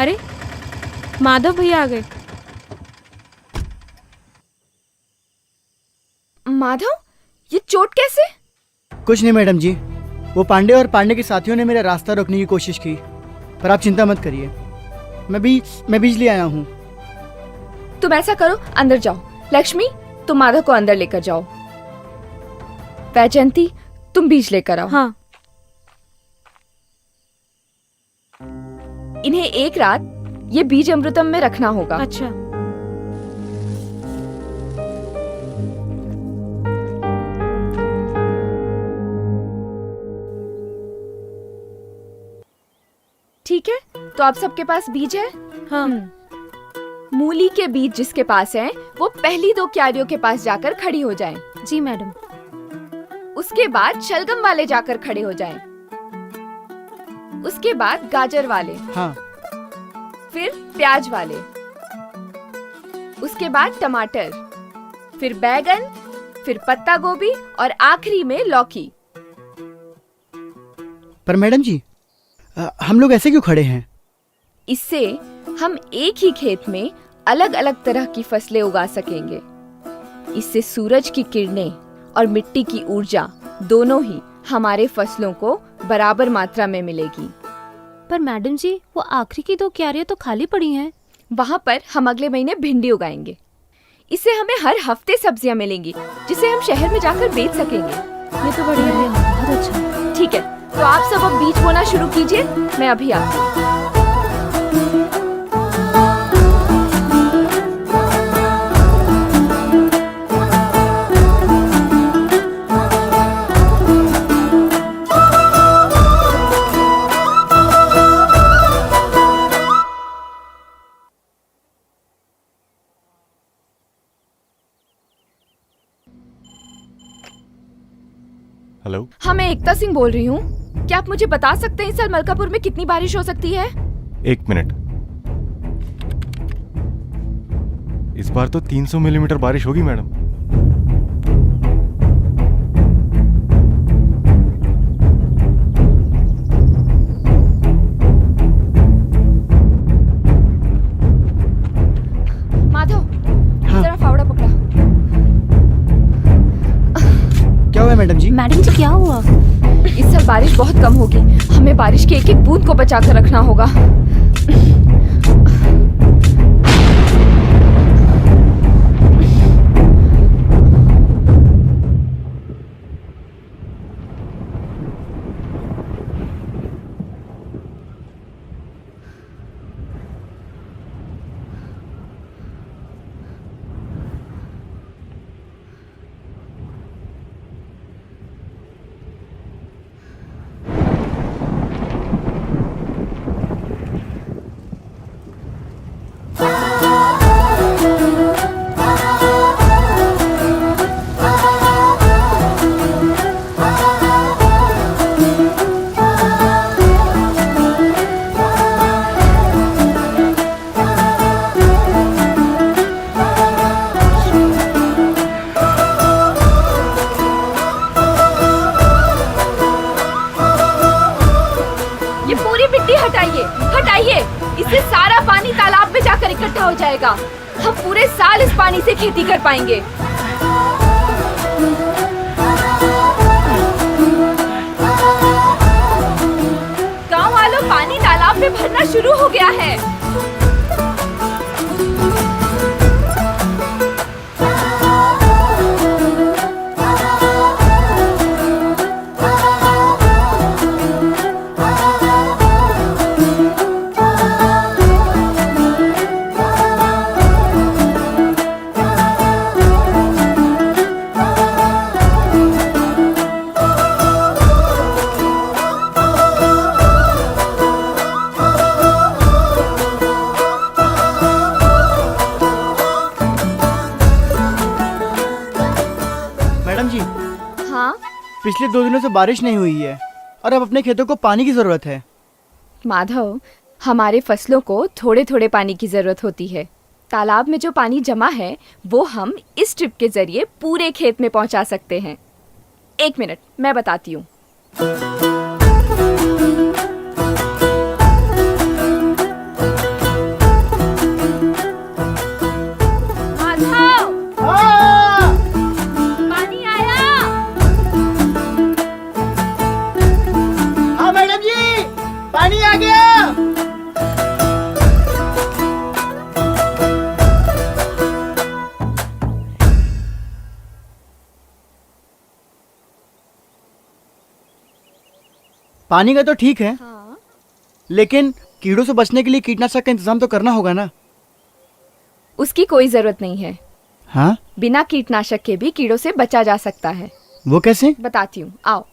Speaker 8: अरे माधव भैया आ गए।
Speaker 2: माधव, ये चोट कैसे?
Speaker 12: कुछ नहीं मैडम जी, वो पांडे और पांडे के साथियों ने मेरा रास्ता रोकने की कोशिश की, पर आप चिंता मत करिए, मैं बीज ले आया हूँ।
Speaker 2: तुम ऐसा करो, अंदर जाओ। लक्ष्मी, तुम माधव को अंदर लेकर जाओ। वैजयंती, तुम बीज लेकर आओ।
Speaker 8: हाँ।
Speaker 2: इन्हें एक रात ये बीज अमृतम में रखना होगा।
Speaker 8: अच्छा।
Speaker 2: ठीक है, तो आप सबके पास बीज है?
Speaker 8: हाँ।
Speaker 2: मूली के बीज जिसके पास हैं, वो पहली 2 क्यारियों के पास जाकर खड़ी हो जाएं।
Speaker 8: जी मैडम।
Speaker 2: उसके बाद शलगम वाले जाकर खड़े हो जाएं। उसके बाद गाजर वाले।
Speaker 12: हाँ।
Speaker 2: फिर प्याज वाले। उसके बाद टमाटर, फिर बैगन, फिर पत्ता गोभी और आखिरी में लौकी।
Speaker 12: पर मैडम जी, हम लोग ऐसे क्यों खड़े हैं?
Speaker 2: इससे हम एक ही खेत में अलग अलग तरह की फसलें उगा सकेंगे। इससे सूरज की किरणें और मिट्टी की ऊर्जा दोनों ही हमारे फसलों को बराबर मात्रा में मिलेगी।
Speaker 8: पर मैडम जी, वो आखिरी की 2 क्यारियां तो खाली पड़ी हैं।
Speaker 2: वहाँ पर हम अगले महीने भिंडी उगाएंगे। इससे हमें हर हफ्ते सब्जियाँ मिलेंगी, जिसे हम शहर में जाकर बेच सकेंगे।
Speaker 8: ये तो बढ़िया है, बहुत अच्छा।
Speaker 2: ठीक है, तो आप सब अब बीज बोना शुरू कीजिए, मैं अभी आती हूँ।
Speaker 19: हेलो,
Speaker 2: हाँ, मैं एकता सिंह बोल रही हूँ। क्या आप मुझे बता सकते हैं इस साल मलकापुर में कितनी बारिश हो सकती है?
Speaker 19: 1 मिनट। इस बार तो 300 मिलीमीटर बारिश होगी मैडम।
Speaker 2: माधव, जरा फावड़ा पकड़ा।
Speaker 12: क्या हुआ मैडम जी?
Speaker 8: मैडम जी, क्या हुआ?
Speaker 2: इस साल बारिश बहुत कम होगी, हमें बारिश के एक एक बूंद को बचा कर रखना होगा। हटाइए, इससे सारा पानी तालाब में जाकर इकट्ठा हो जाएगा। हम पूरे साल इस पानी से खेती कर पाएंगे। गांव वालों, पानी तालाब में भरना शुरू हो गया है।
Speaker 12: पिछले 2 दिनों से बारिश नहीं हुई है और अब अपने खेतों को पानी की जरूरत है।
Speaker 2: माधव, हमारे फसलों को थोड़े थोड़े पानी की जरूरत होती है। तालाब में जो पानी जमा है वो हम इस ट्रिप के जरिए पूरे खेत में पहुंचा सकते हैं। 1 मिनट, मैं बताती हूँ।
Speaker 9: आ गया।
Speaker 12: पानी का तो ठीक है, लेकिन कीड़ों से बचने के लिए कीटनाशक का इंतजाम तो करना होगा ना।
Speaker 2: उसकी कोई जरूरत नहीं है।
Speaker 12: हाँ,
Speaker 2: बिना कीटनाशक के भी कीड़ों से बचा जा सकता है।
Speaker 12: वो कैसे?
Speaker 2: बताती हूँ, आओ।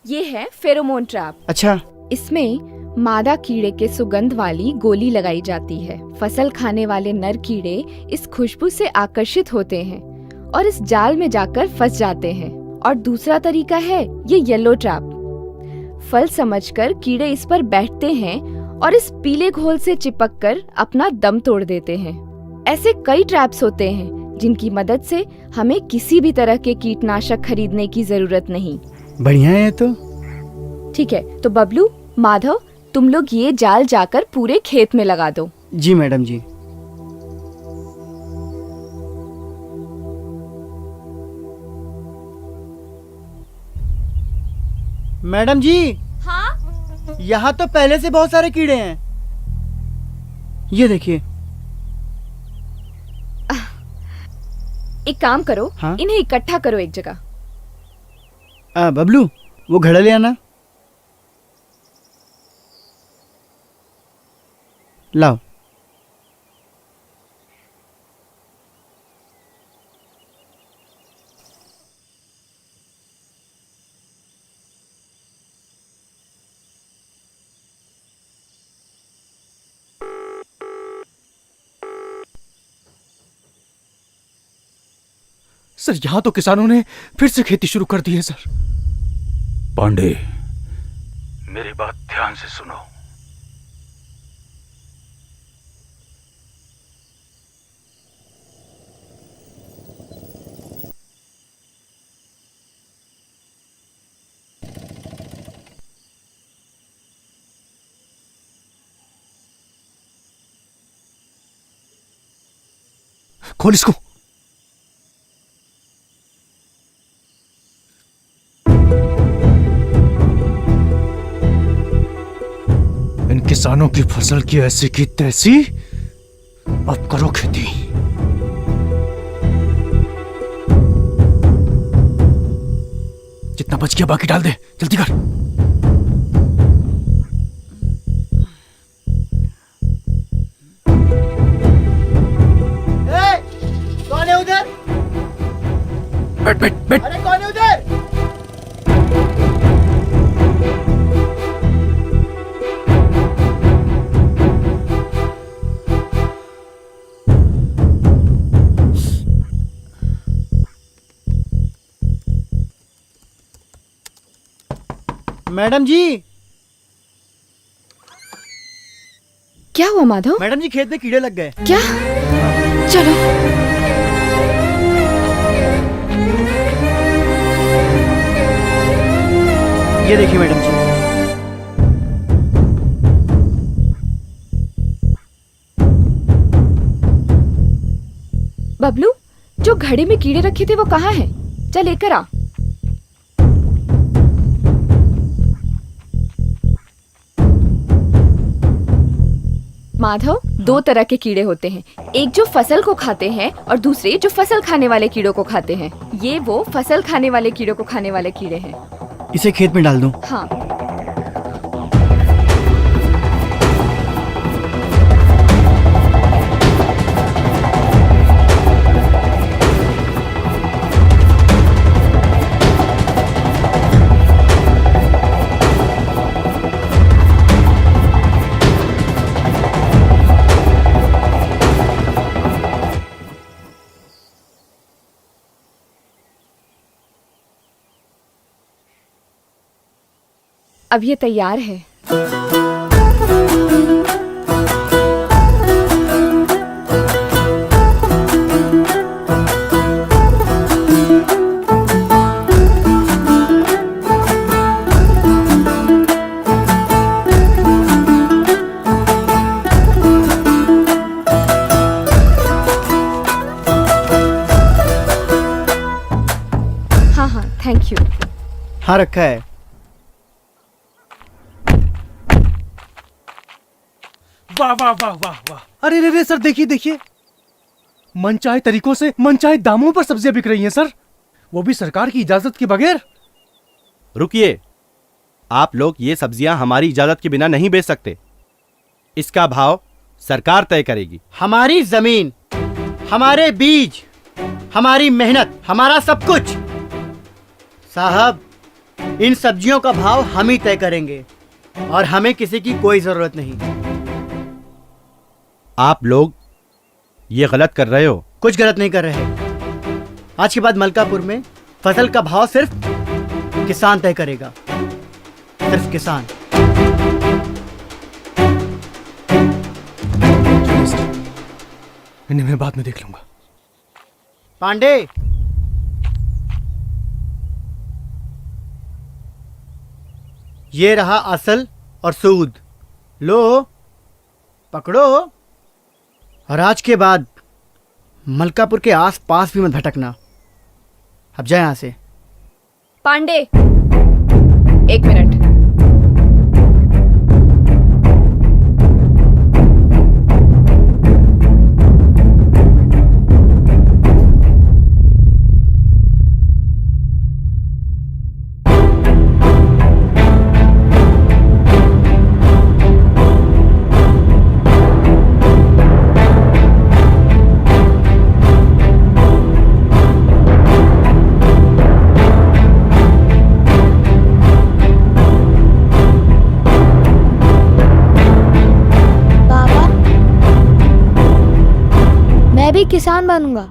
Speaker 2: ये है फेरोमोन ट्रैप।
Speaker 12: अच्छा।
Speaker 2: इसमें मादा कीड़े के सुगंध वाली गोली लगाई जाती है। फसल खाने वाले नर कीड़े इस खुशबू से आकर्षित होते हैं और इस जाल में जाकर फंस जाते हैं। और दूसरा तरीका है ये येलो ट्रैप। फल समझकर कीड़े इस पर बैठते हैं और इस पीले घोल से चिपककर अपना दम तोड़ देते हैं। ऐसे कई ट्रैप्स होते हैं जिनकी मदद से हमें किसी भी तरह के कीटनाशक खरीदने की जरूरत नहीं।
Speaker 12: बढ़िया है तो।
Speaker 2: ठीक है, तो बबलू, माधव, तुम लोग ये जाल जाकर पूरे खेत में लगा दो।
Speaker 12: जी मैडम जी। मैडम जी।
Speaker 2: हाँ?
Speaker 12: यहाँ तो पहले से बहुत सारे कीड़े हैं। ये देखिए।
Speaker 2: एक काम करो,
Speaker 12: हाँ?
Speaker 2: इन्हें इकट्ठा करो एक जगह।
Speaker 12: बबलू, वो घड़ा ले आना। लाओ।
Speaker 4: सर, यहाँ तो किसानों ने फिर से खेती शुरू कर दी है सर।
Speaker 6: पांडे, मेरी बात ध्यान से सुनो।
Speaker 4: खोल इसको। इन किसानों की फसल की ऐसी की तैसी, अब करो खेती। जितना बच गया बाकी डाल दे, जल्दी कर।
Speaker 9: कौन है उधर?
Speaker 4: बैठ बैठ बैठ।
Speaker 9: अरे कौन है उधर?
Speaker 12: मैडम जी।
Speaker 2: क्या हुआ माधव?
Speaker 12: मैडम जी, खेत में कीड़े लग गए।
Speaker 2: क्या? चलो।
Speaker 12: ये देखिए मैडम जी।
Speaker 2: बबलू, जो घड़े में कीड़े रखे थे वो कहाँ हैं? चल लेकर आ। माधव, दो तरह के कीड़े होते हैं, एक जो फसल को खाते हैं और दूसरे जो फसल खाने वाले कीड़ों को खाते हैं। ये वो फसल खाने वाले कीड़ों को खाने वाले कीड़े हैं।
Speaker 12: इसे खेत में डाल दूं?
Speaker 2: हाँ। अब ये तैयार है। हाँ हाँ, थैंक यू।
Speaker 9: हाँ रखा है।
Speaker 4: वाह वाह वाह वाह वाह। अरे रे रे सर, देखिए देखिए, मनचाहे तरीकों से मनचाहे दामों पर सब्जियां बिक रही हैं सर, वो भी सरकार की इजाजत के बगैर।
Speaker 3: रुकिए, आप लोग ये सब्जियां हमारी इजाजत के बिना नहीं बेच सकते। इसका भाव सरकार तय करेगी।
Speaker 9: हमारी जमीन, हमारे बीज, हमारी मेहनत, हमारा सब कुछ। साहब, इन सब्जियों का भाव हम ही तय करेंगे और हमें किसी की कोई जरूरत नहीं।
Speaker 3: आप लोग ये गलत कर रहे हो।
Speaker 9: कुछ गलत नहीं कर रहे। आज के बाद मलकापुर में फसल का भाव सिर्फ किसान तय करेगा, सिर्फ किसान।
Speaker 4: इन्हें मैं बाद में देख लूंगा।
Speaker 9: पांडे, ये रहा असल और सूद, लो पकड़ो। और आज के बाद मलकापुर के आस पास भी मत भटकना। अब जाए यहां से।
Speaker 2: पांडे, एक मिनट।
Speaker 1: मैं भी किसान बनूंगा।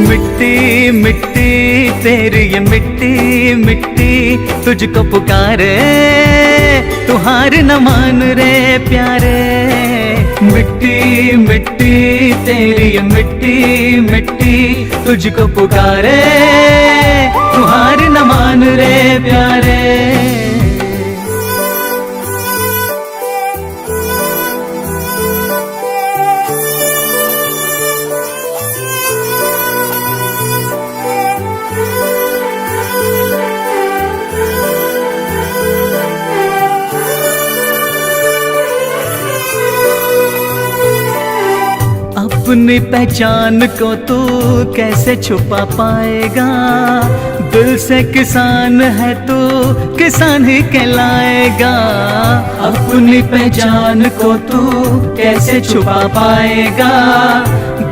Speaker 5: मिट्टी मिट्टी तेरी ये मिट्टी मिट्टी तुझको पुकारे, तू हार न मान रे प्यारे। मिट्टी मिट्टी तेरी ये मिट्टी मिट्टी तुझको पुकारे, तू हार न मान रे प्यारे। अपनी पहचान को तू कैसे छुपा पाएगा, दिल से किसान है तू किसान ही कहलाएगा। अपनी पहचान को तू कैसे छुपा पाएगा,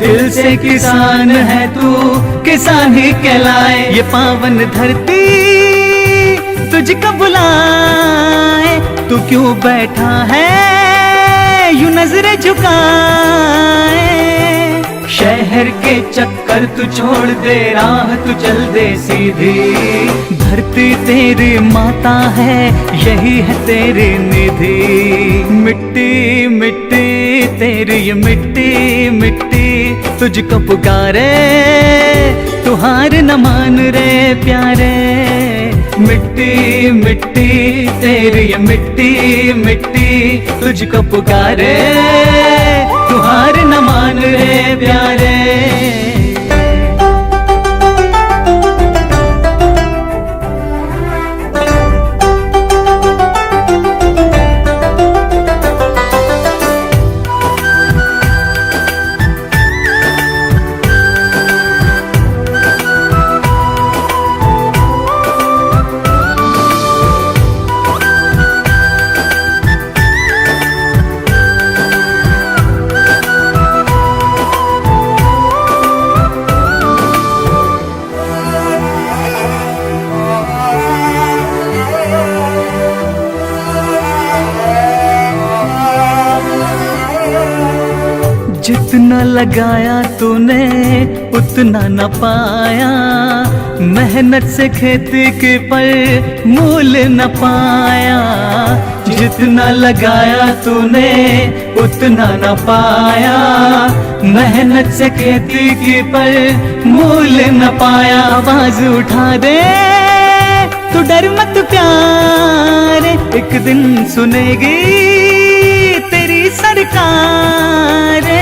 Speaker 5: दिल से किसान है तू किसान ही कहलाए। ये पावन धरती तुझको बुलाए, तू क्यों बैठा है यूं नजरें झुकाए। शहर के चक्कर तू छोड़ दे, राह तू चल दे सीधी। धरती तेरी माता है, यही है तेरी निधि। मिट्टी मिट्टी तेरी ये मिट्टी मिट्टी तुझको पुकारे, तू हार न मान रे प्यारे। मिट्टी मिट्टी तेरी ये मिट्टी मिट्टी तुझको पुकारे,
Speaker 20: जितना लगाया तूने उतना न पाया, मेहनत से खेती के पर मूल न पाया। जितना लगाया तूने उतना न पाया, मेहनत से खेती के पर मूल न पाया। आवाज उठा दे तू डर मत प्यार, एक दिन सुनेगी तेरी सरकार।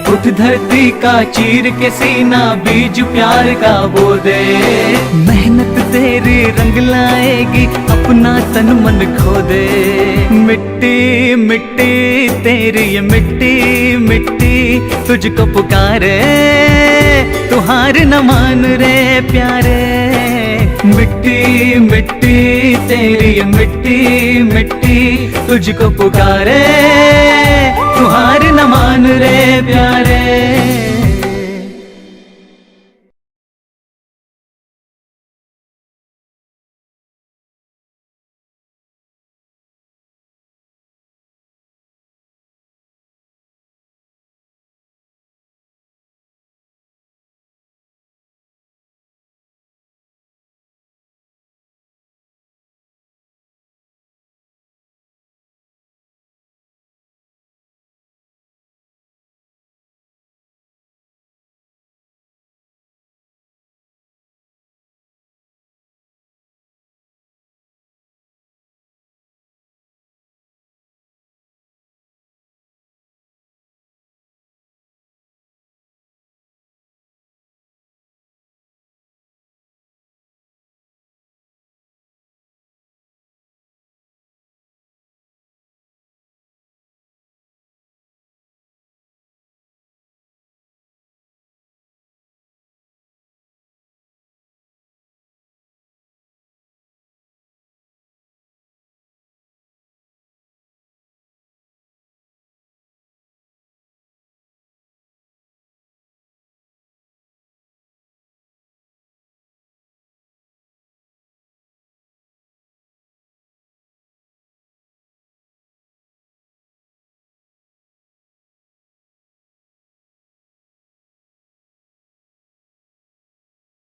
Speaker 20: उठ धरती का चीर के सीना, बीज प्यार का बो दे। मेहनत तेरी रंग लाएगी, अपना तन मन खो दे। मिट्टी मिट्टी तेरी ये मिट्टी मिट्टी तुझको पुकारे, तू हार न मान रे प्यारे। मिट्टी मिट्टी तेरी ये मिट्टी मिट्टी तुझको पुकारे,